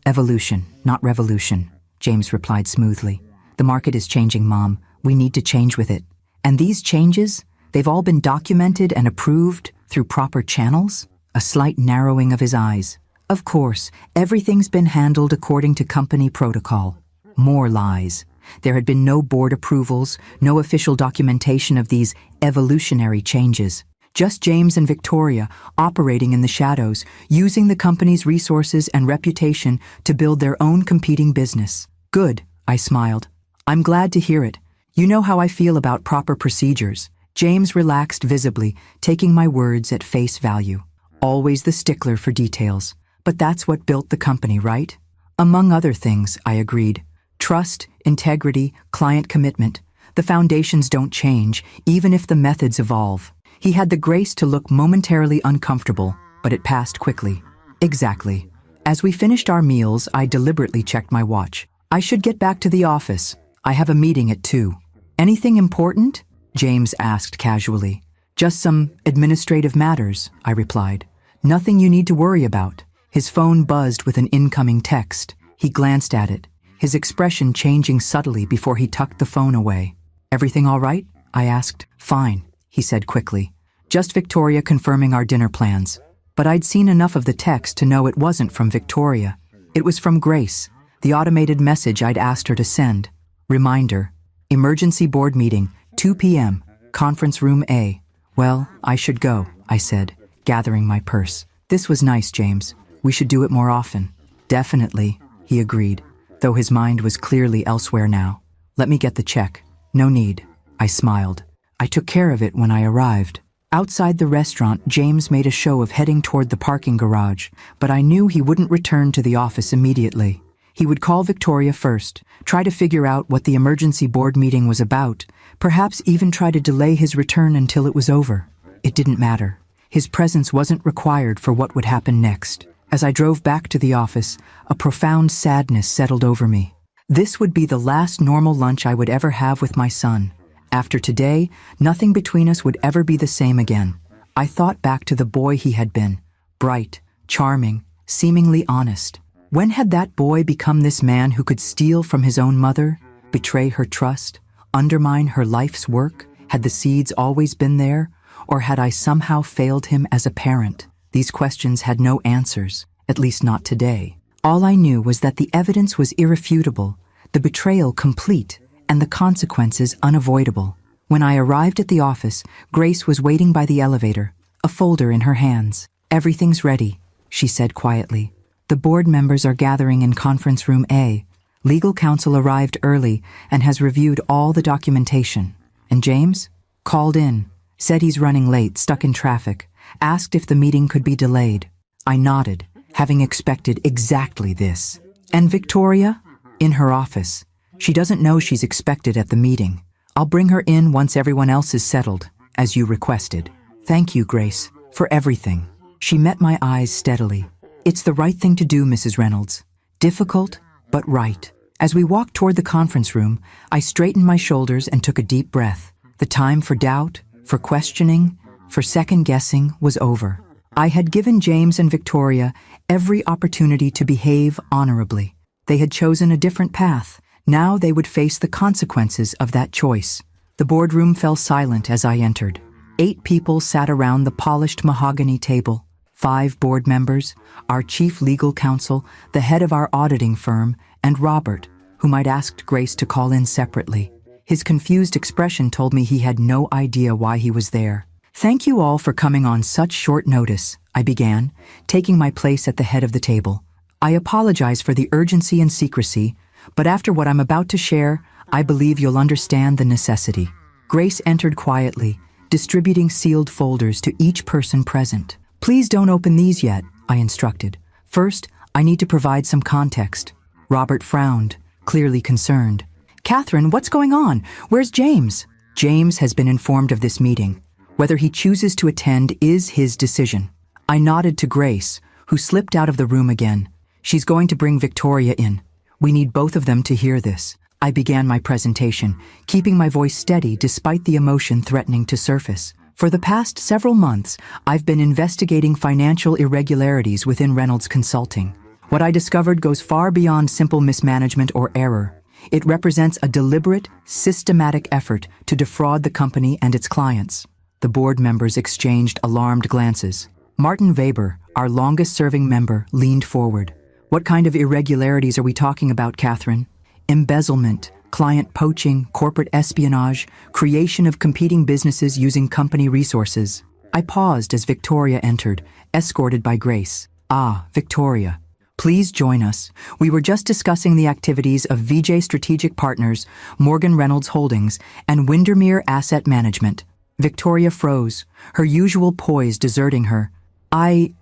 Evolution, not revolution, James replied smoothly. The market is changing, Mom. We need to change with it. And these changes, they've all been documented and approved through proper channels? A slight narrowing of his eyes. Of course, everything's been handled according to company protocol. More lies. There had been no board approvals, no official documentation of these evolutionary changes. Just James and Victoria operating in the shadows, using the company's resources and reputation to build their own competing business. Good, I smiled. I'm glad to hear it. You know how I feel about proper procedures. James relaxed visibly, taking my words at face value. Always the stickler for details. But that's what built the company, right? Among other things, I agreed. Trust, integrity, client commitment. The foundations don't change, even if the methods evolve. He had the grace to look momentarily uncomfortable, but it passed quickly. Exactly. As we finished our meals, I deliberately checked my watch. I should get back to the office. I have a meeting at 2. Anything important? James asked casually. Just some administrative matters, I replied. Nothing you need to worry about. His phone buzzed with an incoming text. He glanced at it, his expression changing subtly before he tucked the phone away. Everything all right? I asked. Fine, he said quickly. Just Victoria confirming our dinner plans. But I'd seen enough of the text to know it wasn't from Victoria. It was from Grace, the automated message I'd asked her to send. Reminder, emergency board meeting, 2 p.m., conference room A. Well, I should go, I said, gathering my purse. This was nice, James. We should do it more often. Definitely, he agreed, though his mind was clearly elsewhere now. Let me get the check. No need, I smiled. I took care of it when I arrived. Outside the restaurant, James made a show of heading toward the parking garage, but I knew he wouldn't return to the office immediately. He would call Victoria first, try to figure out what the emergency board meeting was about, perhaps even try to delay his return until it was over. It didn't matter. His presence wasn't required for what would happen next. As I drove back to the office, a profound sadness settled over me. This would be the last normal lunch I would ever have with my son. After today, nothing between us would ever be the same again. I thought back to the boy he had been, bright, charming, seemingly honest. When had that boy become this man who could steal from his own mother, betray her trust, undermine her life's work? Had the seeds always been there, or had I somehow failed him as a parent? These questions had no answers, at least not today. All I knew was that the evidence was irrefutable, the betrayal complete, and the consequences unavoidable. When I arrived at the office, Grace was waiting by the elevator, a folder in her hands. "Everything's ready," she said quietly. "The board members are gathering in conference room A. Legal counsel arrived early and has reviewed all the documentation. And James? Called in, said he's running late, stuck in traffic, asked if the meeting could be delayed." I nodded, having expected exactly this. "And Victoria?" "In her office. She doesn't know she's expected at the meeting. I'll bring her in once everyone else is settled, as you requested." "Thank you, Grace, for everything." She met my eyes steadily. "It's the right thing to do, Mrs. Reynolds. Difficult, but right." As we walked toward the conference room, I straightened my shoulders and took a deep breath. The time for doubt, for questioning, for second-guessing was over. I had given James and Victoria every opportunity to behave honorably. They had chosen a different path. Now they would face the consequences of that choice. The boardroom fell silent as I entered. 8 people sat around the polished mahogany table. 5 board members, our chief legal counsel, the head of our auditing firm, and Robert, whom I'd asked Grace to call in separately. His confused expression told me he had no idea why he was there. "Thank you all for coming on such short notice," I began, taking my place at the head of the table. "I apologize for the urgency and secrecy, but after what I'm about to share, I believe you'll understand the necessity." Grace entered quietly, distributing sealed folders to each person present. "Please don't open these yet," I instructed. "First, I need to provide some context." Robert frowned, clearly concerned. "Catherine, what's going on? Where's James?" "James has been informed of this meeting. Whether he chooses to attend is his decision." I nodded to Grace, who slipped out of the room again. "She's going to bring Victoria in. We need both of them to hear this." I began my presentation, keeping my voice steady despite the emotion threatening to surface. "For the past several months, I've been investigating financial irregularities within Reynolds Consulting. What I discovered goes far beyond simple mismanagement or error. It represents a deliberate, systematic effort to defraud the company and its clients." The board members exchanged alarmed glances. Martin Weber, our longest-serving member, leaned forward. "What kind of irregularities are we talking about, Catherine?" "Embezzlement, client poaching, corporate espionage, creation of competing businesses using company resources." I paused as Victoria entered, escorted by Grace. "Ah, Victoria. Please join us. We were just discussing the activities of VJ Strategic Partners, Morgan Reynolds Holdings, and Windermere Asset Management." Victoria froze, her usual poise deserting her. I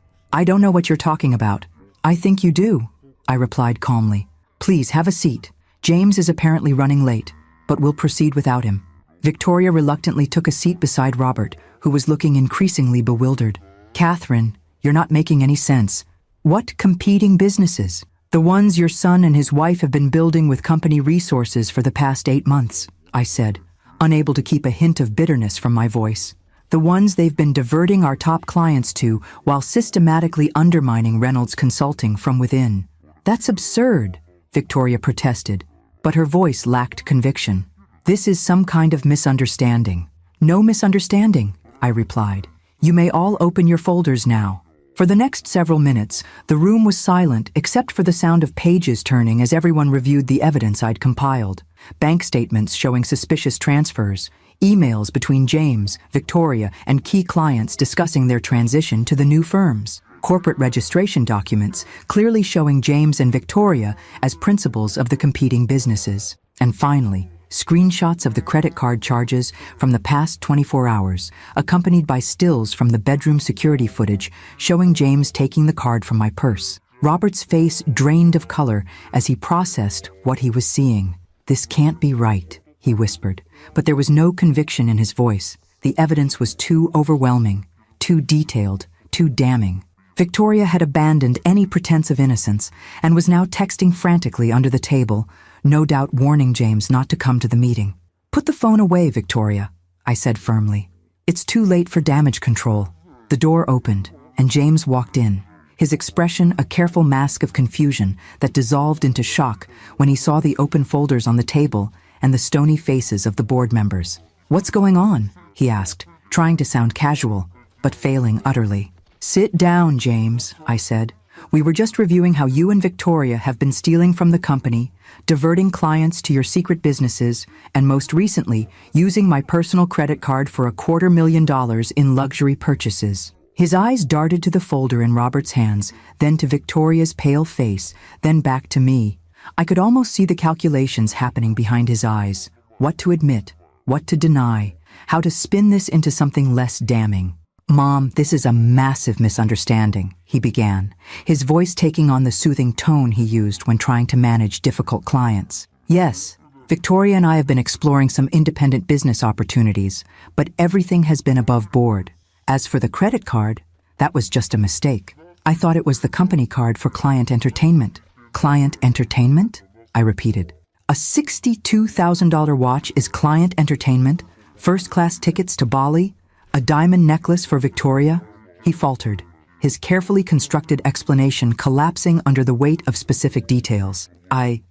don't know what you're talking about." "I think you do," I replied calmly. "Please have a seat. James is apparently running late, but we'll proceed without him." Victoria reluctantly took a seat beside Robert, who was looking increasingly bewildered. "Catherine, you're not making any sense. What competing businesses?" "The ones your son and his wife have been building with company resources for the past 8 months, I said, unable to keep a hint of bitterness from my voice. "The ones they've been diverting our top clients to while systematically undermining Reynolds Consulting from within." "That's absurd," Victoria protested, but her voice lacked conviction. "This is some kind of misunderstanding." "No misunderstanding," I replied. "You may all open your folders now." For the next several minutes, the room was silent except for the sound of pages turning as everyone reviewed the evidence I'd compiled. Bank statements showing suspicious transfers, emails between James, Victoria, and key clients discussing their transition to the new firms, corporate registration documents clearly showing James and Victoria as principals of the competing businesses, and finally, screenshots of the credit card charges from the past 24 hours, accompanied by stills from the bedroom security footage showing James taking the card from my purse. Robert's face drained of color as he processed what he was seeing. "This can't be right," he whispered, but there was no conviction in his voice. The evidence was too overwhelming, too detailed, too damning. Victoria had abandoned any pretense of innocence and was now texting frantically under the table, no doubt warning James not to come to the meeting. "Put the phone away, Victoria," I said firmly. "It's too late for damage control." The door opened, and James walked in, his expression a careful mask of confusion that dissolved into shock when he saw the open folders on the table and the stony faces of the board members. "What's going on?" he asked, trying to sound casual, but failing utterly. "Sit down, James," I said. "We were just reviewing how you and Victoria have been stealing from the company, diverting clients to your secret businesses, and most recently, using my personal credit card for $250,000 in luxury purchases." His eyes darted to the folder in Robert's hands, then to Victoria's pale face, then back to me. I could almost see the calculations happening behind his eyes. What to admit, what to deny, how to spin this into something less damning. "Mom, this is a massive misunderstanding," he began, his voice taking on the soothing tone he used when trying to manage difficult clients. "Yes, Victoria and I have been exploring some independent business opportunities, but everything has been above board. As for the credit card, that was just a mistake. I thought it was the company card for client entertainment." "Client entertainment?" I repeated. "A $62,000 watch is client entertainment? First-class tickets to Bali? A diamond necklace for Victoria?" He faltered, his carefully constructed explanation collapsing under the weight of specific details. I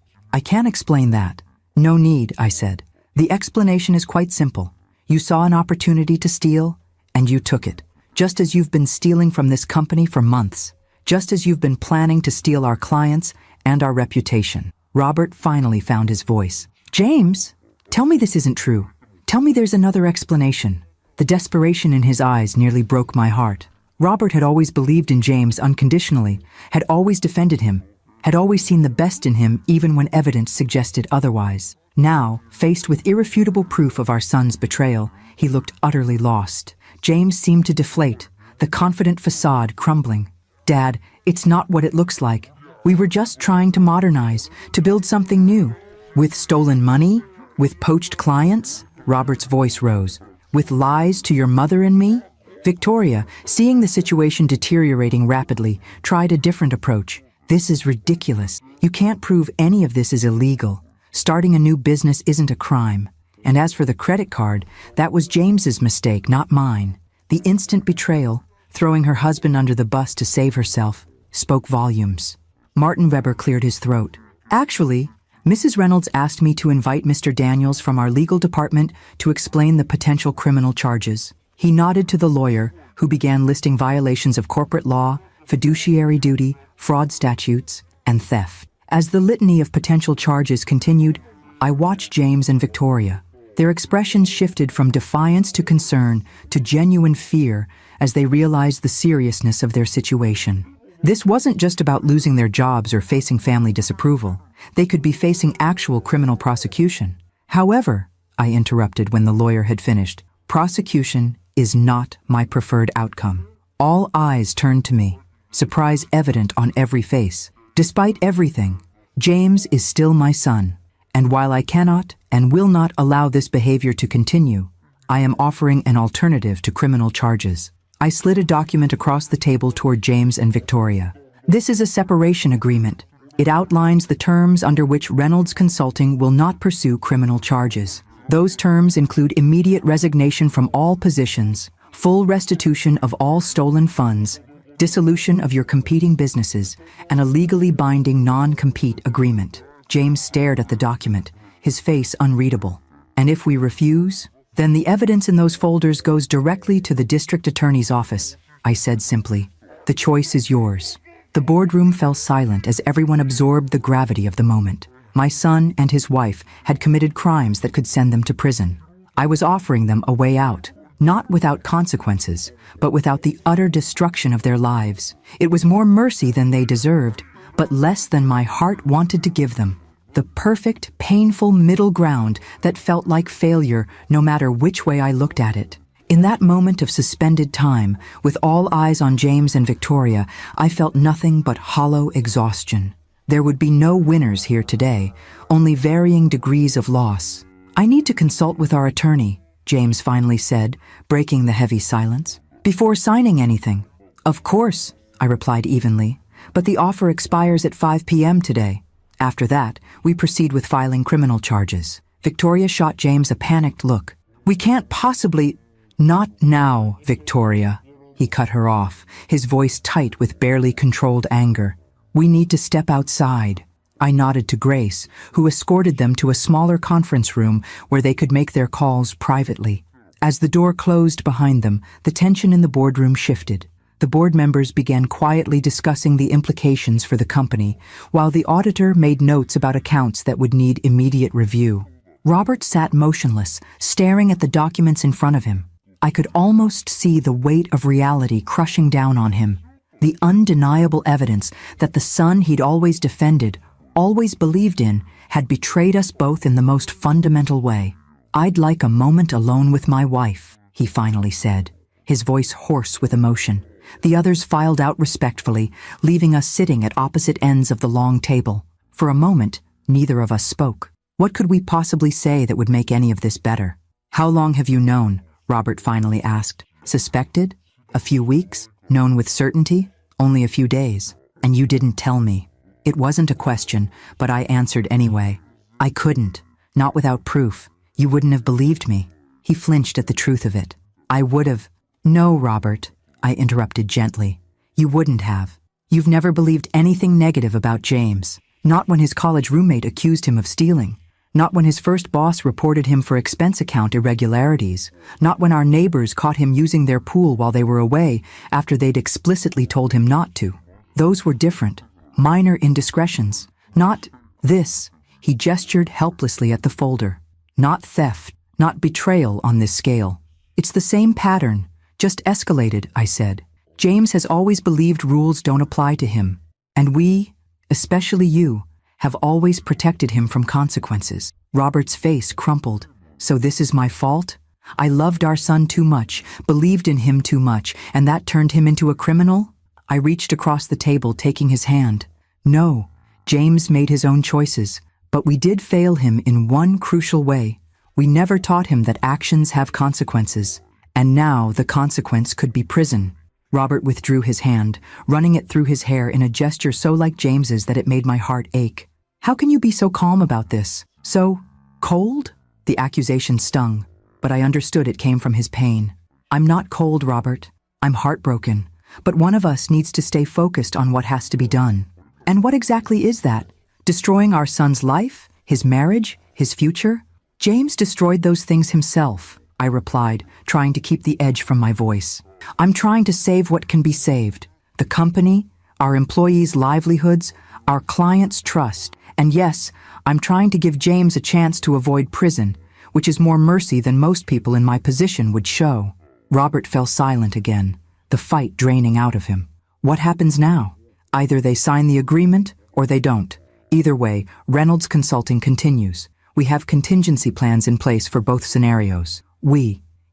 can't explain that." "No need," I said. "The explanation is quite simple. You saw an opportunity to steal, and you took it. Just as you've been stealing from this company for months. Just as you've been planning to steal our clients and our reputation." Robert finally found his voice. "James, tell me this isn't true. Tell me there's another explanation." The desperation in his eyes nearly broke my heart. Robert had always believed in James unconditionally, had always defended him, had always seen the best in him even when evidence suggested otherwise. Now, faced with irrefutable proof of our son's betrayal, he looked utterly lost. James seemed to deflate, the confident facade crumbling. "Dad, it's not what it looks like. We were just trying to modernize, to build something new." "With stolen money? With poached clients?" Robert's voice rose. "With lies to your mother and me?" Victoria, seeing the situation deteriorating rapidly, tried a different approach. "This is ridiculous. You can't prove any of this is illegal. Starting a new business isn't a crime. And as for the credit card, that was James's mistake, not mine." The instant betrayal, throwing her husband under the bus to save herself, spoke volumes. Martin Weber cleared his throat. "Actually, Mrs. Reynolds asked me to invite Mr. Daniels from our legal department to explain the potential criminal charges." He nodded to the lawyer, who began listing violations of corporate law, fiduciary duty, fraud statutes, and theft. As the litany of potential charges continued, I watched James and Victoria. Their expressions shifted from defiance to concern to genuine fear as they realized the seriousness of their situation. This wasn't just about losing their jobs or facing family disapproval. They could be facing actual criminal prosecution. "However," I interrupted when the lawyer had finished, "prosecution is not my preferred outcome." All eyes turned to me, surprise evident on every face. Despite everything, James is still my son, and while I cannot and will not allow this behavior to continue, I am offering an alternative to criminal charges. I slid a document across the table toward James and Victoria. "This is a separation agreement. It outlines the terms under which Reynolds Consulting will not pursue criminal charges. Those terms include immediate resignation from all positions, full restitution of all stolen funds, dissolution of your competing businesses, and a legally binding non-compete agreement." James stared at the document, his face unreadable. "And if we refuse, then the evidence in those folders goes directly to the district attorney's office," I said simply. "The choice is yours." The boardroom fell silent as everyone absorbed the gravity of the moment. My son and his wife had committed crimes that could send them to prison. I was offering them a way out, not without consequences, but without the utter destruction of their lives. It was more mercy than they deserved, but less than my heart wanted to give them. The perfect, painful middle ground that felt like failure no matter which way I looked at it. In that moment of suspended time, with all eyes on James and Victoria, I felt nothing but hollow exhaustion. There would be no winners here today, only varying degrees of loss. "I need to consult with our attorney," James finally said, breaking the heavy silence, "before signing anything." "Of course," I replied evenly, "but the offer expires at 5 p.m. today." After that, we proceed with filing criminal charges. Victoria shot James a panicked look. We can't possibly... Not now, Victoria. He cut her off, his voice tight with barely controlled anger. We need to step outside. I nodded to Grace, who escorted them to a smaller conference room where they could make their calls privately. As the door closed behind them, the tension in the boardroom shifted. The board members began quietly discussing the implications for the company, while the auditor made notes about accounts that would need immediate review. Robert sat motionless, staring at the documents in front of him. I could almost see the weight of reality crushing down on him, the undeniable evidence that the son he'd always defended, always believed in, had betrayed us both in the most fundamental way. I'd like a moment alone with my wife, he finally said, his voice hoarse with emotion. The others filed out respectfully, leaving us sitting at opposite ends of the long table. For a moment, neither of us spoke. What could we possibly say that would make any of this better? How long have you known? Robert finally asked. Suspected? A few weeks? Known with certainty? Only a few days. And you didn't tell me. It wasn't a question, but I answered anyway. I couldn't. Not without proof. You wouldn't have believed me. He flinched at the truth of it. I would have. No, Robert, I interrupted gently. You wouldn't have. You've never believed anything negative about James. Not when his college roommate accused him of stealing. Not when his first boss reported him for expense account irregularities. Not when our neighbors caught him using their pool while they were away after they'd explicitly told him not to. Those were different. Minor indiscretions. Not this. He gestured helplessly at the folder. Not theft. Not betrayal on this scale. It's the same pattern, just escalated, I said. James has always believed rules don't apply to him. And we, especially you, have always protected him from consequences. Robert's face crumpled. So this is my fault? I loved our son too much, believed in him too much, and that turned him into a criminal? I reached across the table, taking his hand. No, James made his own choices, but we did fail him in one crucial way. We never taught him that actions have consequences, and now the consequence could be prison. Robert withdrew his hand, running it through his hair in a gesture so like James's that it made my heart ache. How can you be so calm about this? So cold? The accusation stung, but I understood it came from his pain. I'm not cold, Robert. I'm heartbroken. But one of us needs to stay focused on what has to be done. And what exactly is that? Destroying our son's life? His marriage? His future? James destroyed those things himself, I replied, trying to keep the edge from my voice. I'm trying to save what can be saved. The company, our employees' livelihoods, our clients' trust. And yes, I'm trying to give James a chance to avoid prison, which is more mercy than most people in my position would show. Robert fell silent again, the fight draining out of him. What happens now? Either they sign the agreement or they don't. Either way, Reynolds Consulting continues. We have contingency plans in place for both scenarios.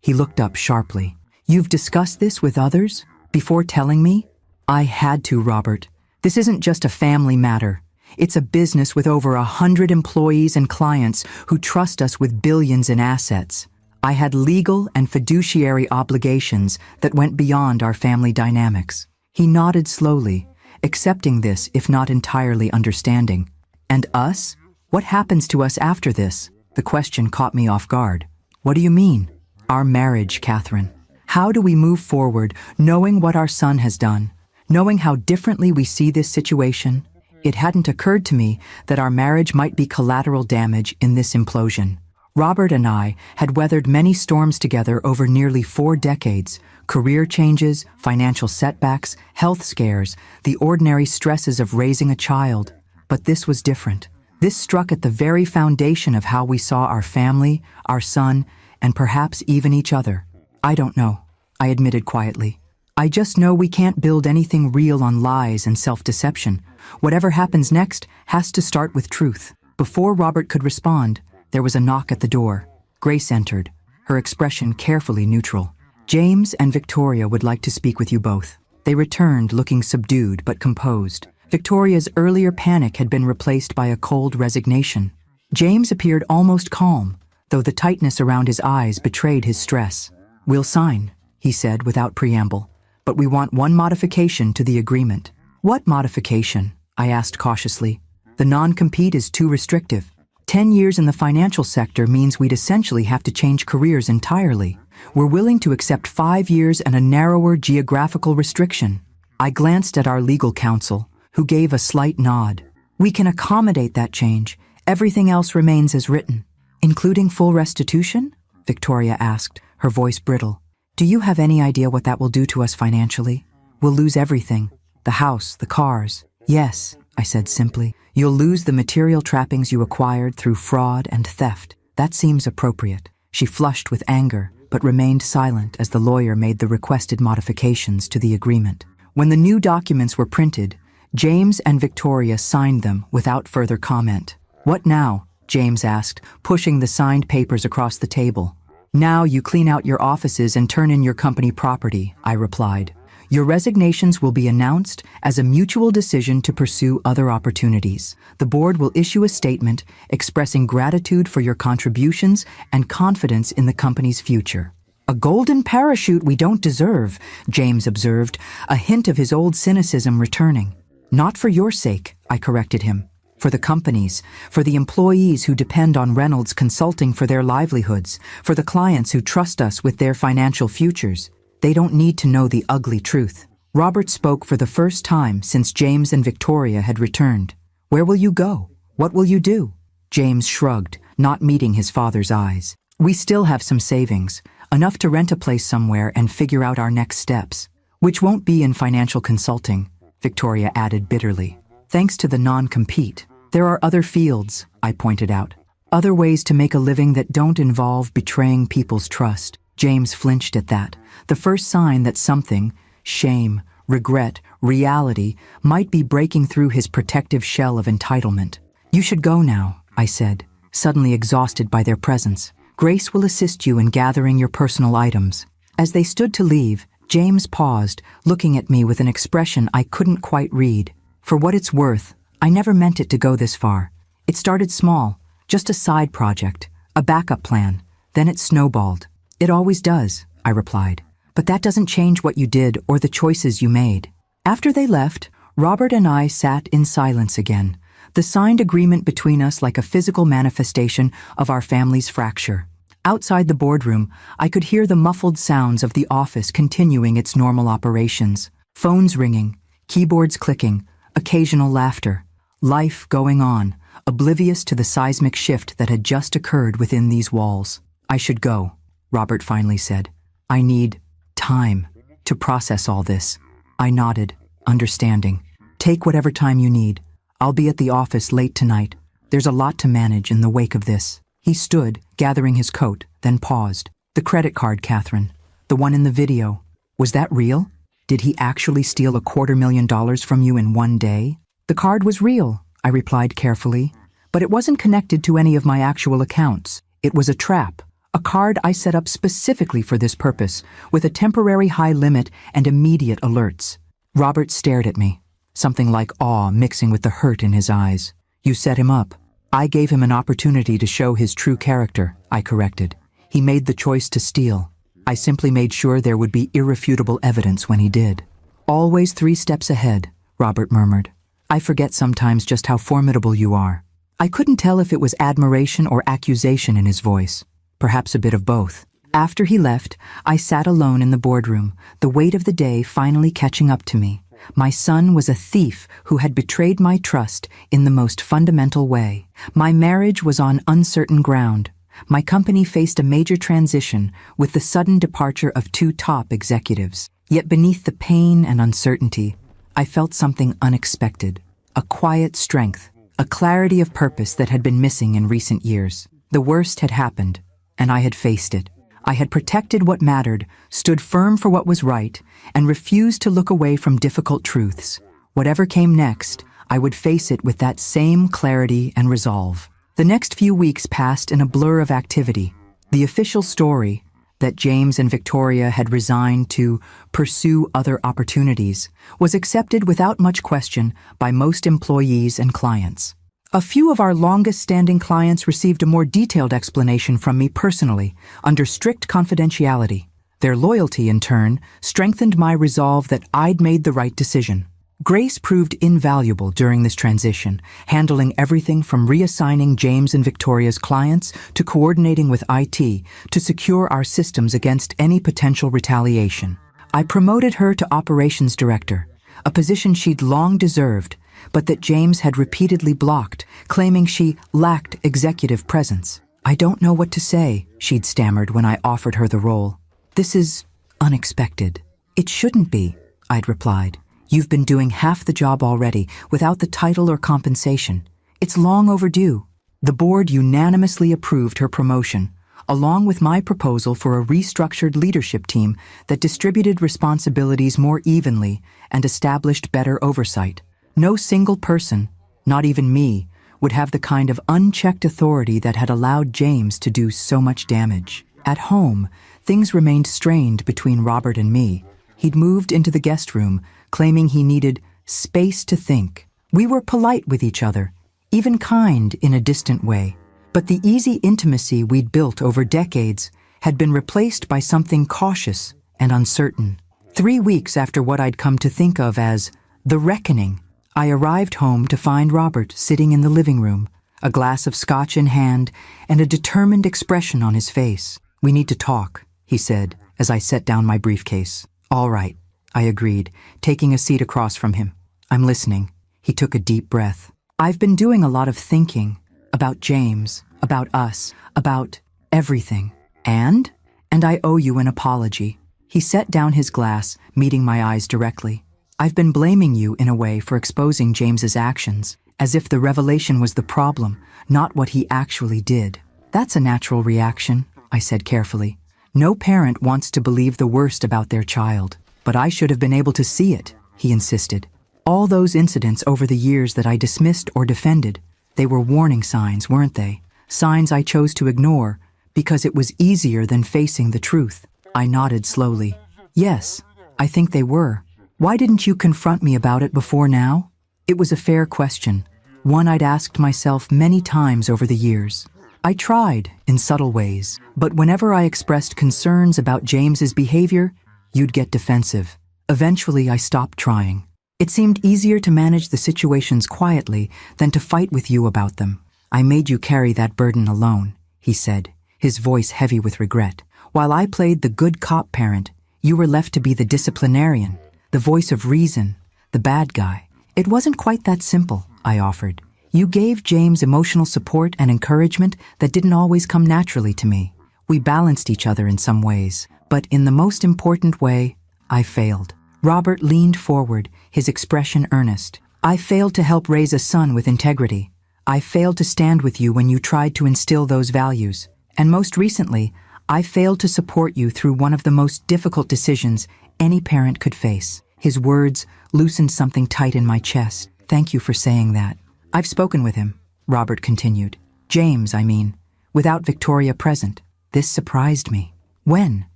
He looked up sharply. You've discussed this with others? Before telling me? I had to, Robert. This isn't just a family matter. It's a business with over 100 employees and clients who trust us with billions in assets. I had legal and fiduciary obligations that went beyond our family dynamics. He nodded slowly, accepting this if not entirely understanding. And us? What happens to us after this? The question caught me off guard. What do you mean? Our marriage, Catherine. How do we move forward, knowing what our son has done, knowing how differently we see this situation? It hadn't occurred to me that our marriage might be collateral damage in this implosion. Robert and I had weathered many storms together over nearly 4 decades, career changes, financial setbacks, health scares, the ordinary stresses of raising a child. But this was different. This struck at the very foundation of how we saw our family, our son, and perhaps even each other. I don't know, I admitted quietly. I just know we can't build anything real on lies and self-deception. Whatever happens next has to start with truth. Before Robert could respond, there was a knock at the door. Grace entered, her expression carefully neutral. James and Victoria would like to speak with you both. They returned looking subdued but composed. Victoria's earlier panic had been replaced by a cold resignation. James appeared almost calm, though the tightness around his eyes betrayed his stress. We'll sign, he said without preamble, but we want one modification to the agreement. What modification? I asked cautiously. The non-compete is too restrictive. 10 years in the financial sector means we'd essentially have to change careers entirely. We're willing to accept 5 years and a narrower geographical restriction. I glanced at our legal counsel, who gave a slight nod. We can accommodate that change. Everything else remains as written. Including full restitution? Victoria asked, her voice brittle. Do you have any idea what that will do to us financially? We'll lose everything. The house, the cars. Yes, I said simply. You'll lose the material trappings you acquired through fraud and theft. That seems appropriate. She flushed with anger, but remained silent as the lawyer made the requested modifications to the agreement. When the new documents were printed, James and Victoria signed them without further comment. What now? James asked, pushing the signed papers across the table. Now you clean out your offices and turn in your company property, I replied. Your resignations will be announced as a mutual decision to pursue other opportunities. The board will issue a statement expressing gratitude for your contributions and confidence in the company's future. A golden parachute we don't deserve, James observed, a hint of his old cynicism returning. Not for your sake, I corrected him. For the companies, for the employees who depend on Reynolds Consulting for their livelihoods, for the clients who trust us with their financial futures. They don't need to know the ugly truth. Robert spoke for the first time since James and Victoria had returned. Where will you go? What will you do? James shrugged, not meeting his father's eyes. We still have some savings, enough to rent a place somewhere and figure out our next steps. Which won't be in financial consulting, Victoria added bitterly. Thanks to the non-compete. There are other fields, I pointed out. Other ways to make a living that don't involve betraying people's trust. James flinched at that. The first sign that something, shame, regret, reality, might be breaking through his protective shell of entitlement. You should go now, I said, suddenly exhausted by their presence. Grace will assist you in gathering your personal items. As they stood to leave, James paused, looking at me with an expression I couldn't quite read. For what it's worth, I never meant it to go this far. It started small, just a side project, a backup plan. Then it snowballed. It always does, I replied. But that doesn't change what you did or the choices you made. After they left, Robert and I sat in silence again, the signed agreement between us like a physical manifestation of our family's fracture. Outside the boardroom, I could hear the muffled sounds of the office continuing its normal operations. Phones ringing, keyboards clicking, occasional laughter. Life going on, oblivious to the seismic shift that had just occurred within these walls. I should go, Robert finally said. I need time to process all this. I nodded, understanding. Take whatever time you need. I'll be at the office late tonight. There's a lot to manage in the wake of this. He stood, gathering his coat, then paused. The credit card, Catherine. The one in the video. Was that real? Did he actually steal $250,000 from you in one day? The card was real, I replied carefully. But it wasn't connected to any of my actual accounts. It was a trap. A card I set up specifically for this purpose, with a temporary high limit and immediate alerts. Robert stared at me, something like awe mixing with the hurt in his eyes. You set him up. I gave him an opportunity to show his true character, I corrected. He made the choice to steal. I simply made sure there would be irrefutable evidence when he did. Always 3 steps ahead, Robert murmured. I forget sometimes just how formidable you are. I couldn't tell if it was admiration or accusation in his voice. Perhaps a bit of both. After he left, I sat alone in the boardroom, the weight of the day finally catching up to me. My son was a thief who had betrayed my trust in the most fundamental way. My marriage was on uncertain ground. My company faced a major transition with the sudden departure of 2 top executives. Yet beneath the pain and uncertainty, I felt something unexpected. A quiet strength, a clarity of purpose that had been missing in recent years. The worst had happened, and I had faced it. I had protected what mattered, stood firm for what was right, and refused to look away from difficult truths. Whatever came next, I would face it with that same clarity and resolve. The next few weeks passed in a blur of activity. The official story, that James and Victoria had resigned to pursue other opportunities, was accepted without much question by most employees and clients. A few of our longest-standing clients received a more detailed explanation from me personally, under strict confidentiality. Their loyalty, in turn, strengthened my resolve that I'd made the right decision. Grace proved invaluable during this transition, handling everything from reassigning James and Victoria's clients to coordinating with IT to secure our systems against any potential retaliation. I promoted her to operations director, a position she'd long deserved, but that James had repeatedly blocked, claiming she lacked executive presence. "I don't know what to say," she'd stammered when I offered her the role. "This is unexpected." "It shouldn't be," I'd replied. "You've been doing half the job already, without the title or compensation. It's long overdue." The board unanimously approved her promotion, along with my proposal for a restructured leadership team that distributed responsibilities more evenly and established better oversight. No single person, not even me, would have the kind of unchecked authority that had allowed James to do so much damage. At home, things remained strained between Robert and me. He'd moved into the guest room, claiming he needed space to think. We were polite with each other, even kind in a distant way. But the easy intimacy we'd built over decades had been replaced by something cautious and uncertain. 3 weeks after what I'd come to think of as the reckoning, I arrived home to find Robert sitting in the living room, a glass of scotch in hand and a determined expression on his face. "We need to talk," he said as I set down my briefcase. "All right," I agreed, taking a seat across from him. "I'm listening." He took a deep breath. "I've been doing a lot of thinking about James, about us, about everything. And I owe you an apology." He set down his glass, meeting my eyes directly. "I've been blaming you in a way for exposing James's actions, as if the revelation was the problem, not what he actually did." "That's a natural reaction," I said carefully. "No parent wants to believe the worst about their child. But I should have been able to see it," he insisted. "All those incidents over the years that I dismissed or defended, they were warning signs, weren't they? Signs I chose to ignore because it was easier than facing the truth." I nodded slowly. "Yes, I think they were. Why didn't you confront me about it before now?" It was a fair question, one I'd asked myself many times over the years. I tried, in subtle ways, but whenever I expressed concerns about James's behavior, you'd get defensive. Eventually, I stopped trying. It seemed easier to manage the situations quietly than to fight with you about them. "I made you carry that burden alone," he said, his voice heavy with regret. "While I played the good cop parent, you were left to be the disciplinarian, the voice of reason, the bad guy." "It wasn't quite that simple," I offered. "You gave James emotional support and encouragement that didn't always come naturally to me. We balanced each other in some ways, but in the most important way, I failed." Robert leaned forward, his expression earnest. "I failed to help raise a son with integrity. I failed to stand with you when you tried to instill those values. And most recently, I failed to support you through one of the most difficult decisions any parent could face." His words loosened something tight in my chest. "Thank you for saying that." "I've spoken with him," Robert continued. "James, I mean, without Victoria present." This surprised me. "When?"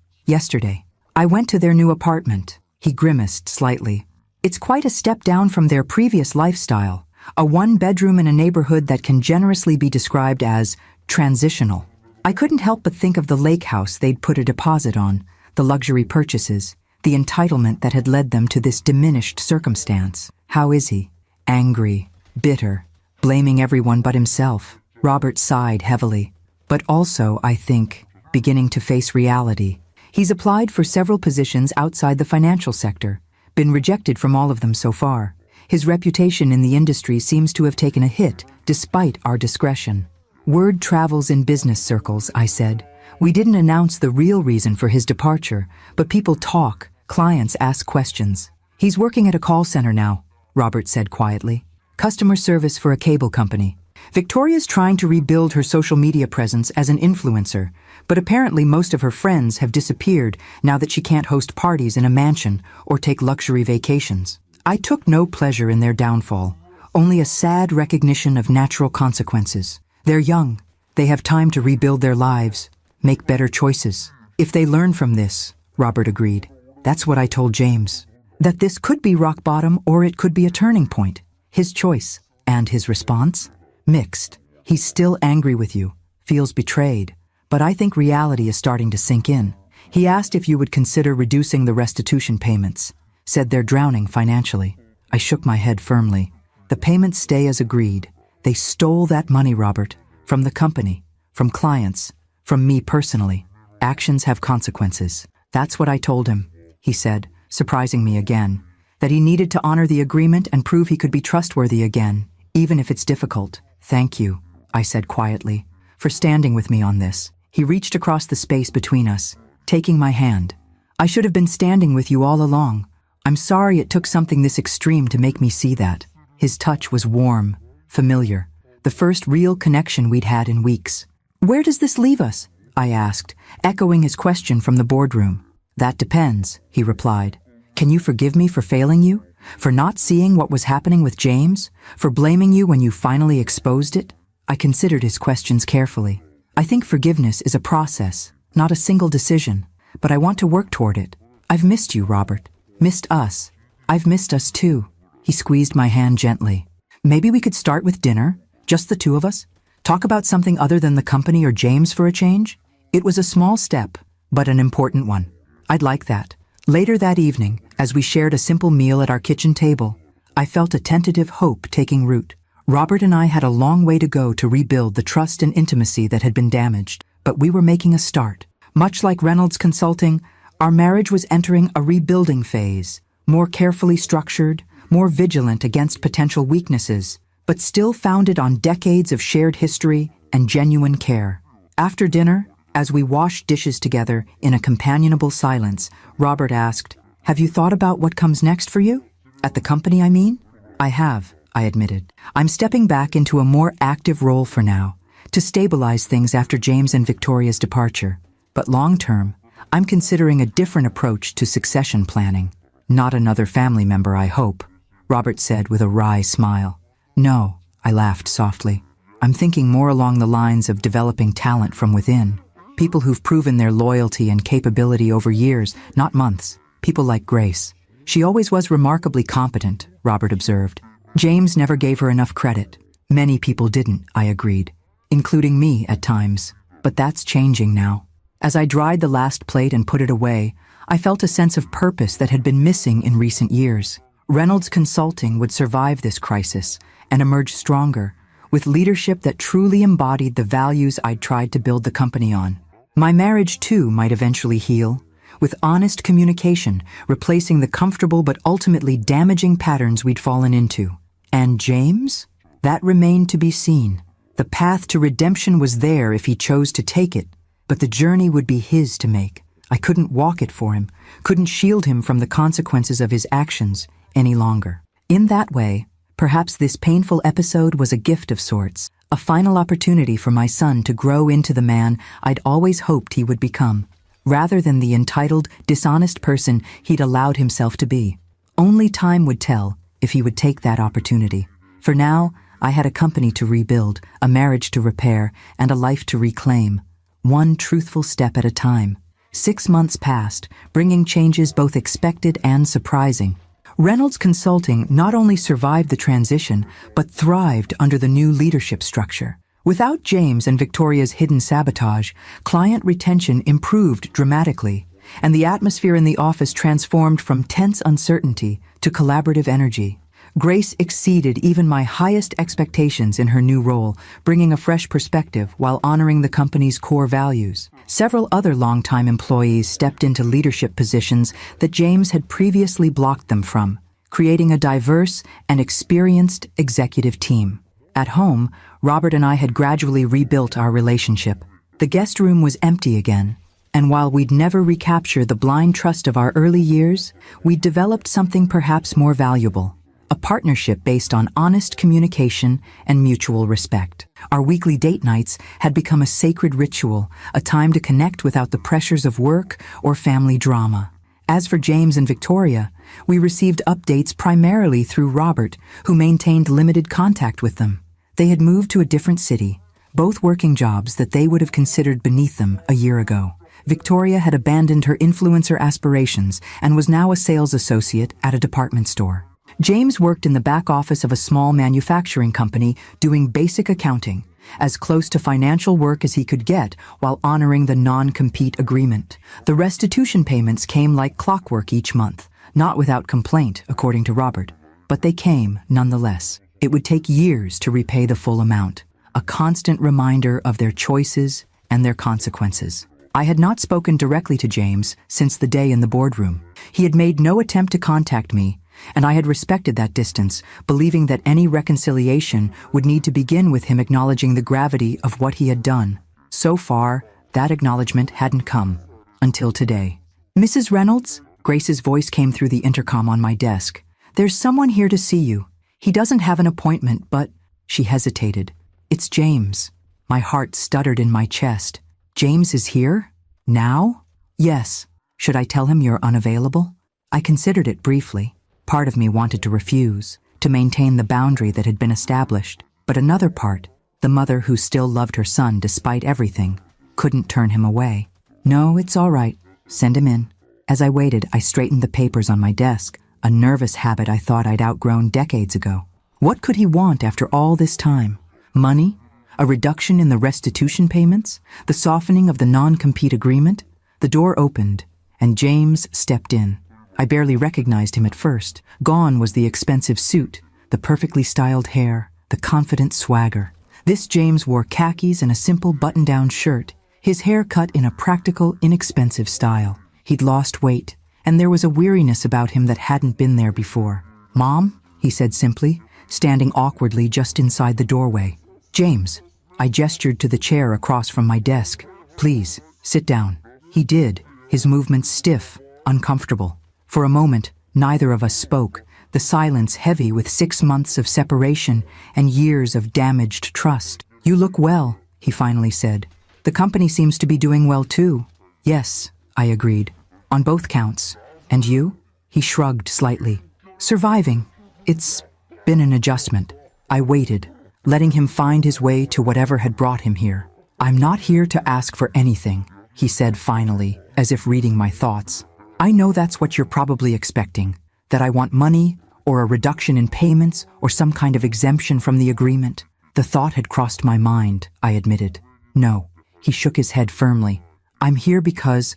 "Yesterday. I went to their new apartment." He grimaced slightly. "It's quite a step down from their previous lifestyle, a one-bedroom in a neighborhood that can generously be described as transitional." I couldn't help but think of the lake house they'd put a deposit on, the luxury purchases, the entitlement that had led them to this diminished circumstance. "How is he?" "Angry, bitter, blaming everyone but himself." Robert sighed heavily, but also, I think, beginning to face reality. He's applied for several positions outside the financial sector, been rejected from all of them so far. His reputation in the industry seems to have taken a hit, despite our discretion. "Word travels in business circles," I said. "We didn't announce the real reason for his departure, but people talk, clients ask questions." "He's working at a call center now," Robert said quietly. "Customer service for a cable company. Victoria's trying to rebuild her social media presence as an influencer, but apparently most of her friends have disappeared now that she can't host parties in a mansion or take luxury vacations. I took no pleasure in their downfall, only a sad recognition of natural consequences. They're young. They have time to rebuild their lives, make better choices. If they learn from this," Robert agreed. "That's what I told James. That this could be rock bottom or it could be a turning point. His choice. And his response? Mixed. He's still angry with you, feels betrayed, but I think reality is starting to sink in. He asked if you would consider reducing the restitution payments, said they're drowning financially. I shook my head firmly. The payments stay as agreed. They stole that money, Robert, from the company, from clients, from me personally. Actions have consequences. That's what I told him, he said, surprising me again. That he needed to honor the agreement and prove he could be trustworthy again, even if it's difficult. Thank you, I said quietly, for standing with me on this. He reached across the space between us, taking my hand. I should have been standing with you all along. I'm sorry it took something this extreme to make me see that. His touch was warm, familiar, the first real connection we'd had in weeks. Where does this leave us? I asked, echoing his question from the boardroom. That depends, he replied. Can you forgive me for failing you? For not seeing what was happening with James? For blaming you when you finally exposed it? I considered his questions carefully. I think forgiveness is a process, not a single decision, but I want to work toward it. I've missed you, Robert. Missed us. I've missed us too. He squeezed my hand gently. Maybe we could start with dinner, just the two of us? Talk about something other than the company or James for a change? It was a small step, but an important one. I'd like that. Later that evening, as we shared a simple meal at our kitchen table, I felt a tentative hope taking root. Robert and I had a long way to go to rebuild the trust and intimacy that had been damaged, but we were making a start. Much like Reynolds Consulting, our marriage was entering a rebuilding phase, more carefully structured, more vigilant against potential weaknesses, but still founded on decades of shared history and genuine care. After dinner, as we washed dishes together in a companionable silence, Robert asked, "Have you thought about what comes next for you? At the company, I mean?" I have, I admitted. I'm stepping back into a more active role for now, to stabilize things after James and Victoria's departure. But long-term, I'm considering a different approach to succession planning. Not another family member, I hope, Robert said with a wry smile. No, I laughed softly. I'm thinking more along the lines of developing talent from within. People who've proven their loyalty and capability over years, not months. People like Grace. She always was remarkably competent, Robert observed. James never gave her enough credit. Many people didn't, I agreed, including me at times. But that's changing now. As I dried the last plate and put it away, I felt a sense of purpose that had been missing in recent years. Reynolds Consulting would survive this crisis and emerge stronger, with leadership that truly embodied the values I'd tried to build the company on. My marriage, too, might eventually heal, with honest communication replacing the comfortable but ultimately damaging patterns we'd fallen into. And James? That remained to be seen. The path to redemption was there if he chose to take it, but the journey would be his to make. I couldn't walk it for him, couldn't shield him from the consequences of his actions any longer. In that way, perhaps this painful episode was a gift of sorts, a final opportunity for my son to grow into the man I'd always hoped he would become, rather than the entitled, dishonest person he'd allowed himself to be. Only time would tell if he would take that opportunity. For now, I had a company to rebuild, a marriage to repair, and a life to reclaim. One truthful step at a time. 6 months passed, bringing changes both expected and surprising. Reynolds Consulting not only survived the transition, but thrived under the new leadership structure. Without James and Victoria's hidden sabotage, client retention improved dramatically, and the atmosphere in the office transformed from tense uncertainty to collaborative energy. Grace exceeded even my highest expectations in her new role, bringing a fresh perspective while honoring the company's core values. Several other longtime employees stepped into leadership positions that James had previously blocked them from, creating a diverse and experienced executive team. At home, Robert and I had gradually rebuilt our relationship. The guest room was empty again, and while we'd never recapture the blind trust of our early years, we'd developed something perhaps more valuable. A partnership based on honest communication and mutual respect. Our weekly date nights had become a sacred ritual, a time to connect without the pressures of work or family drama. As for James and Victoria, we received updates primarily through Robert, who maintained limited contact with them. They had moved to a different city, both working jobs that they would have considered beneath them a year ago. Victoria had abandoned her influencer aspirations and was now a sales associate at a department store. James worked in the back office of a small manufacturing company doing basic accounting, as close to financial work as he could get while honoring the non-compete agreement. The restitution payments came like clockwork each month, not without complaint, according to Robert. But they came, nonetheless. It would take years to repay the full amount, a constant reminder of their choices and their consequences. I had not spoken directly to James since the day in the boardroom. He had made no attempt to contact me, and I had respected that distance, believing that any reconciliation would need to begin with him acknowledging the gravity of what he had done. So far, that acknowledgement hadn't come, until today. "Mrs. Reynolds?" Grace's voice came through the intercom on my desk. "There's someone here to see you. He doesn't have an appointment, but—" She hesitated. "It's James." My heart stuttered in my chest. "James is here? Now?" "Yes. Should I tell him you're unavailable?" I considered it briefly. Part of me wanted to refuse, to maintain the boundary that had been established, but another part, the mother who still loved her son despite everything, couldn't turn him away. "No, it's all right. Send him in." As I waited, I straightened the papers on my desk, a nervous habit I thought I'd outgrown decades ago. What could he want after all this time? Money? A reduction in the restitution payments? The softening of the non-compete agreement? The door opened, and James stepped in. I barely recognized him at first. Gone was the expensive suit, the perfectly styled hair, the confident swagger. This James wore khakis and a simple button-down shirt, his hair cut in a practical, inexpensive style. He'd lost weight, and there was a weariness about him that hadn't been there before. "Mom?" he said simply, standing awkwardly just inside the doorway. "James." I gestured to the chair across from my desk. "Please, sit down." He did, his movements stiff, uncomfortable. For a moment, neither of us spoke, the silence heavy with 6 months of separation and years of damaged trust. "You look well," he finally said. "The company seems to be doing well too." "Yes," I agreed. "On both counts. And you?" He shrugged slightly. "Surviving. It's been an adjustment." I waited, letting him find his way to whatever had brought him here. "I'm not here to ask for anything," he said finally, as if reading my thoughts. "I know that's what you're probably expecting, that I want money, or a reduction in payments, or some kind of exemption from the agreement." The thought had crossed my mind, I admitted. "No." He shook his head firmly. "I'm here because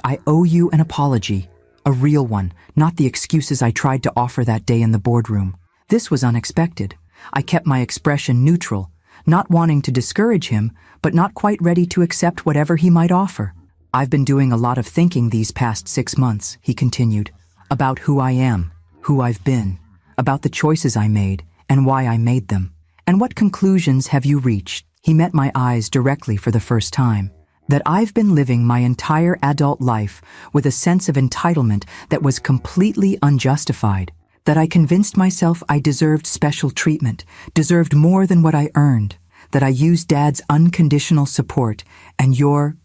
I owe you an apology. A real one, not the excuses I tried to offer that day in the boardroom." This was unexpected. I kept my expression neutral, not wanting to discourage him, but not quite ready to accept whatever he might offer. "I've been doing a lot of thinking these past 6 months," he continued, "about who I am, who I've been, about the choices I made, and why I made them. And what conclusions have you reached?" He met my eyes directly for the first time. "That I've been living my entire adult life with a sense of entitlement that was completely unjustified. That I convinced myself I deserved special treatment, deserved more than what I earned. That I used Dad's unconditional support and your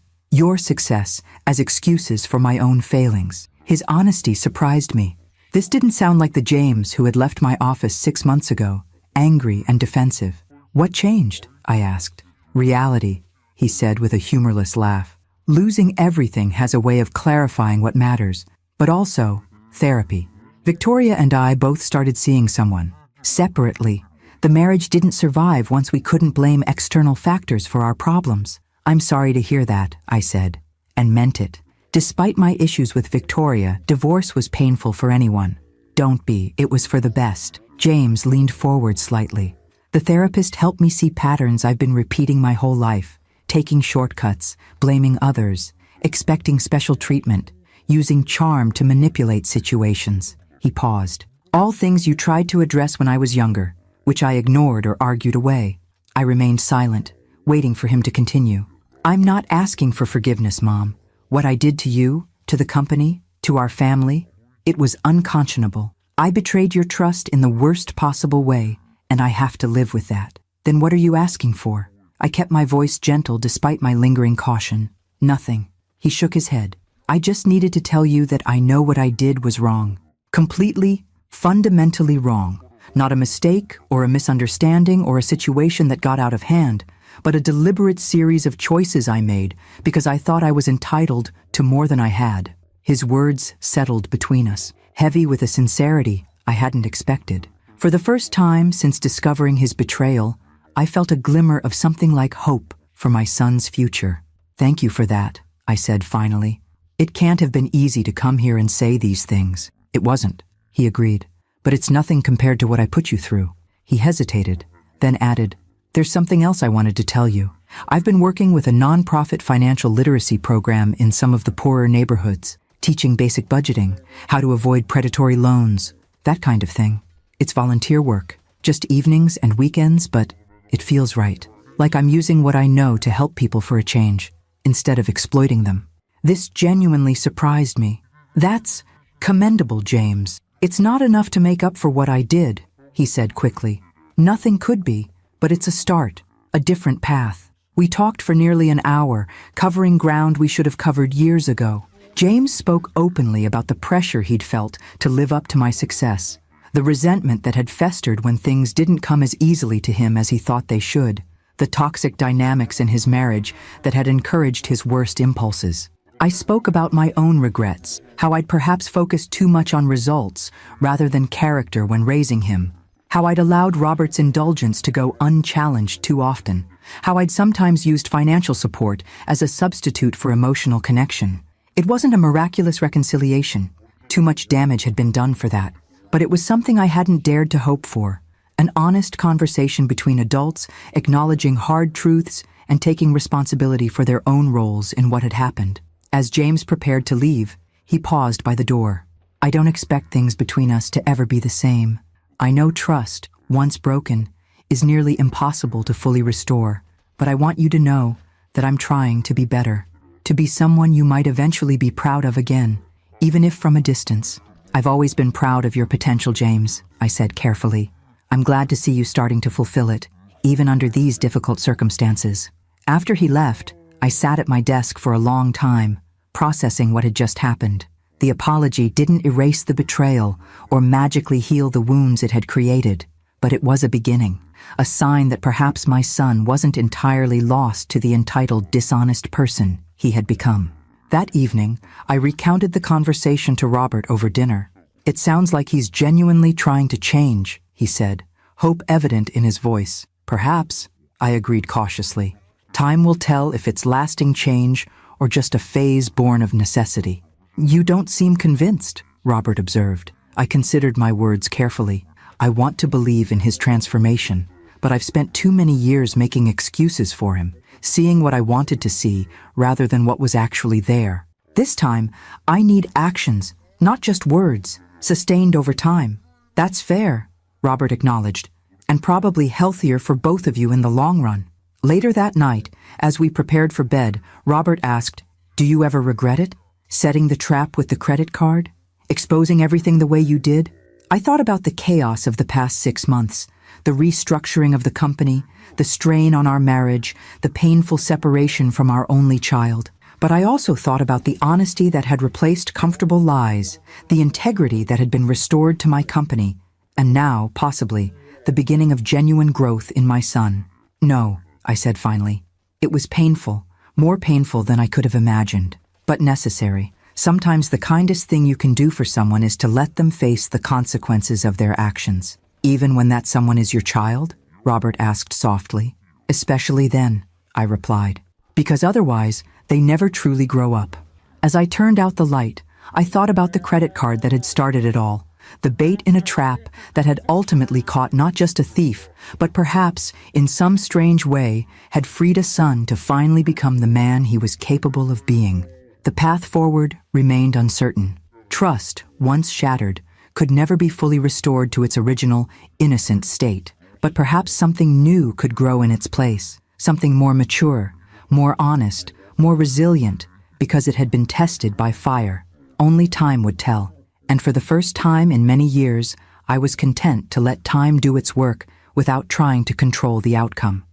success as excuses for my own failings." His honesty surprised me. This didn't sound like the James who had left my office 6 months ago, angry and defensive. "What changed?" I asked. "Reality," he said with a humorless laugh. "Losing everything has a way of clarifying what matters, but also therapy. Victoria and I both started seeing someone. Separately. The marriage didn't survive once we couldn't blame external factors for our problems." "I'm sorry to hear that," I said, and meant it. Despite my issues with Victoria, divorce was painful for anyone. "Don't be, it was for the best." James leaned forward slightly. "The therapist helped me see patterns I've been repeating my whole life, taking shortcuts, blaming others, expecting special treatment, using charm to manipulate situations." He paused. "All things you tried to address when I was younger, which I ignored or argued away." I remained silent, waiting for him to continue. "I'm not asking for forgiveness, Mom. What I did to you, to the company, to our family, it was unconscionable. I betrayed your trust in the worst possible way, and I have to live with that." "Then what are you asking for?" I kept my voice gentle despite my lingering caution. "Nothing." He shook his head. "I just needed to tell you that I know what I did was wrong. Completely, fundamentally wrong. Not a mistake or a misunderstanding or a situation that got out of hand, but a deliberate series of choices I made because I thought I was entitled to more than I had." His words settled between us, heavy with a sincerity I hadn't expected. For the first time since discovering his betrayal, I felt a glimmer of something like hope for my son's future. "Thank you for that," I said finally. "It can't have been easy to come here and say these things." "It wasn't," he agreed. but it's nothing compared to what I put you through." He hesitated, then added, "There's something else I wanted to tell you. I've been working with a nonprofit financial literacy program in some of the poorer neighborhoods, teaching basic budgeting, how to avoid predatory loans, that kind of thing. It's volunteer work, just evenings and weekends, but it feels right. Like I'm using what I know to help people for a change, instead of exploiting them." This genuinely surprised me. "That's commendable, James. It's not enough to make up for what I did," he said quickly. "Nothing could be, but it's a start, a different path." We talked for nearly an hour, covering ground we should have covered years ago. James spoke openly about the pressure he'd felt to live up to my success, the resentment that had festered when things didn't come as easily to him as he thought they should, the toxic dynamics in his marriage that had encouraged his worst impulses. I spoke about my own regrets, how I'd perhaps focused too much on results rather than character when raising him, how I'd allowed Robert's indulgence to go unchallenged too often, how I'd sometimes used financial support as a substitute for emotional connection. It wasn't a miraculous reconciliation. Too much damage had been done for that. But it was something I hadn't dared to hope for. An honest conversation between adults, acknowledging hard truths and taking responsibility for their own roles in what had happened. As James prepared to leave, he paused by the door. "I don't expect things between us to ever be the same. I know trust, once broken, is nearly impossible to fully restore, but I want you to know that I'm trying to be better, to be someone you might eventually be proud of again, even if from a distance." "I've always been proud of your potential, James," I said carefully. "I'm glad to see you starting to fulfill it, even under these difficult circumstances." After he left, I sat at my desk for a long time, processing what had just happened. The apology didn't erase the betrayal or magically heal the wounds it had created, but it was a beginning, a sign that perhaps my son wasn't entirely lost to the entitled, dishonest person he had become. That evening, I recounted the conversation to Robert over dinner. "It sounds like he's genuinely trying to change," he said, hope evident in his voice. "Perhaps," I agreed cautiously. "Time will tell if it's lasting change or just a phase born of necessity." "You don't seem convinced," Robert observed. I considered my words carefully. "I want to believe in his transformation, but I've spent too many years making excuses for him, seeing what I wanted to see rather than what was actually there. This time, I need actions, not just words, sustained over time." "That's fair," Robert acknowledged, "and probably healthier for both of you in the long run." Later that night, as we prepared for bed, Robert asked, "Do you ever regret it? Setting the trap with the credit card? Exposing everything the way you did?" I thought about the chaos of the past 6 months, the restructuring of the company, the strain on our marriage, the painful separation from our only child. But I also thought about the honesty that had replaced comfortable lies, the integrity that had been restored to my company, and now, possibly, the beginning of genuine growth in my son. "No," I said finally. "It was painful, more painful than I could have imagined, but necessary. Sometimes the kindest thing you can do for someone is to let them face the consequences of their actions." "Even when that someone is your child?" Robert asked softly. "Especially then," I replied, "because otherwise they never truly grow up." As I turned out the light, I thought about the credit card that had started it all, the bait in a trap that had ultimately caught not just a thief, but perhaps, in some strange way, had freed a son to finally become the man he was capable of being. The path forward remained uncertain. Trust, once shattered, could never be fully restored to its original, innocent state. But perhaps something new could grow in its place, something more mature, more honest, more resilient, because it had been tested by fire. Only time would tell. And for the first time in many years, I was content to let time do its work without trying to control the outcome.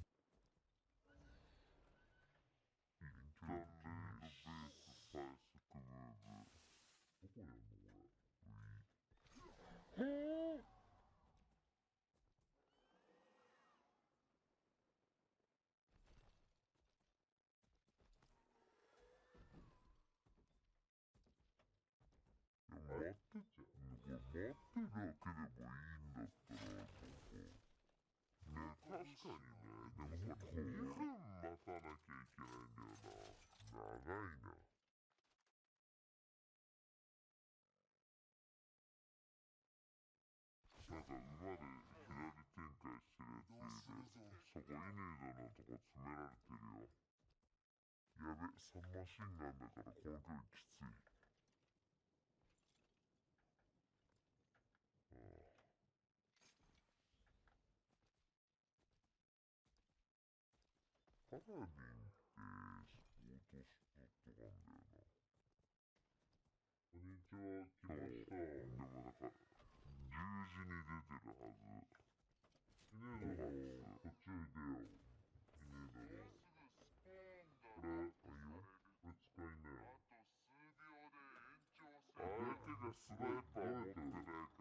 のとこ詰められてるよ。やべ、サンマシンガンだからこの距離きつい。パラディンってオートスポットがあんだよな。こんにちは、来ました。でもなんか、10時に出てるはず。いねえだろ、こっちおいでよ。いねえだろ。これ、いいよ。これ使いなよ。相手がスナイパー持ってないか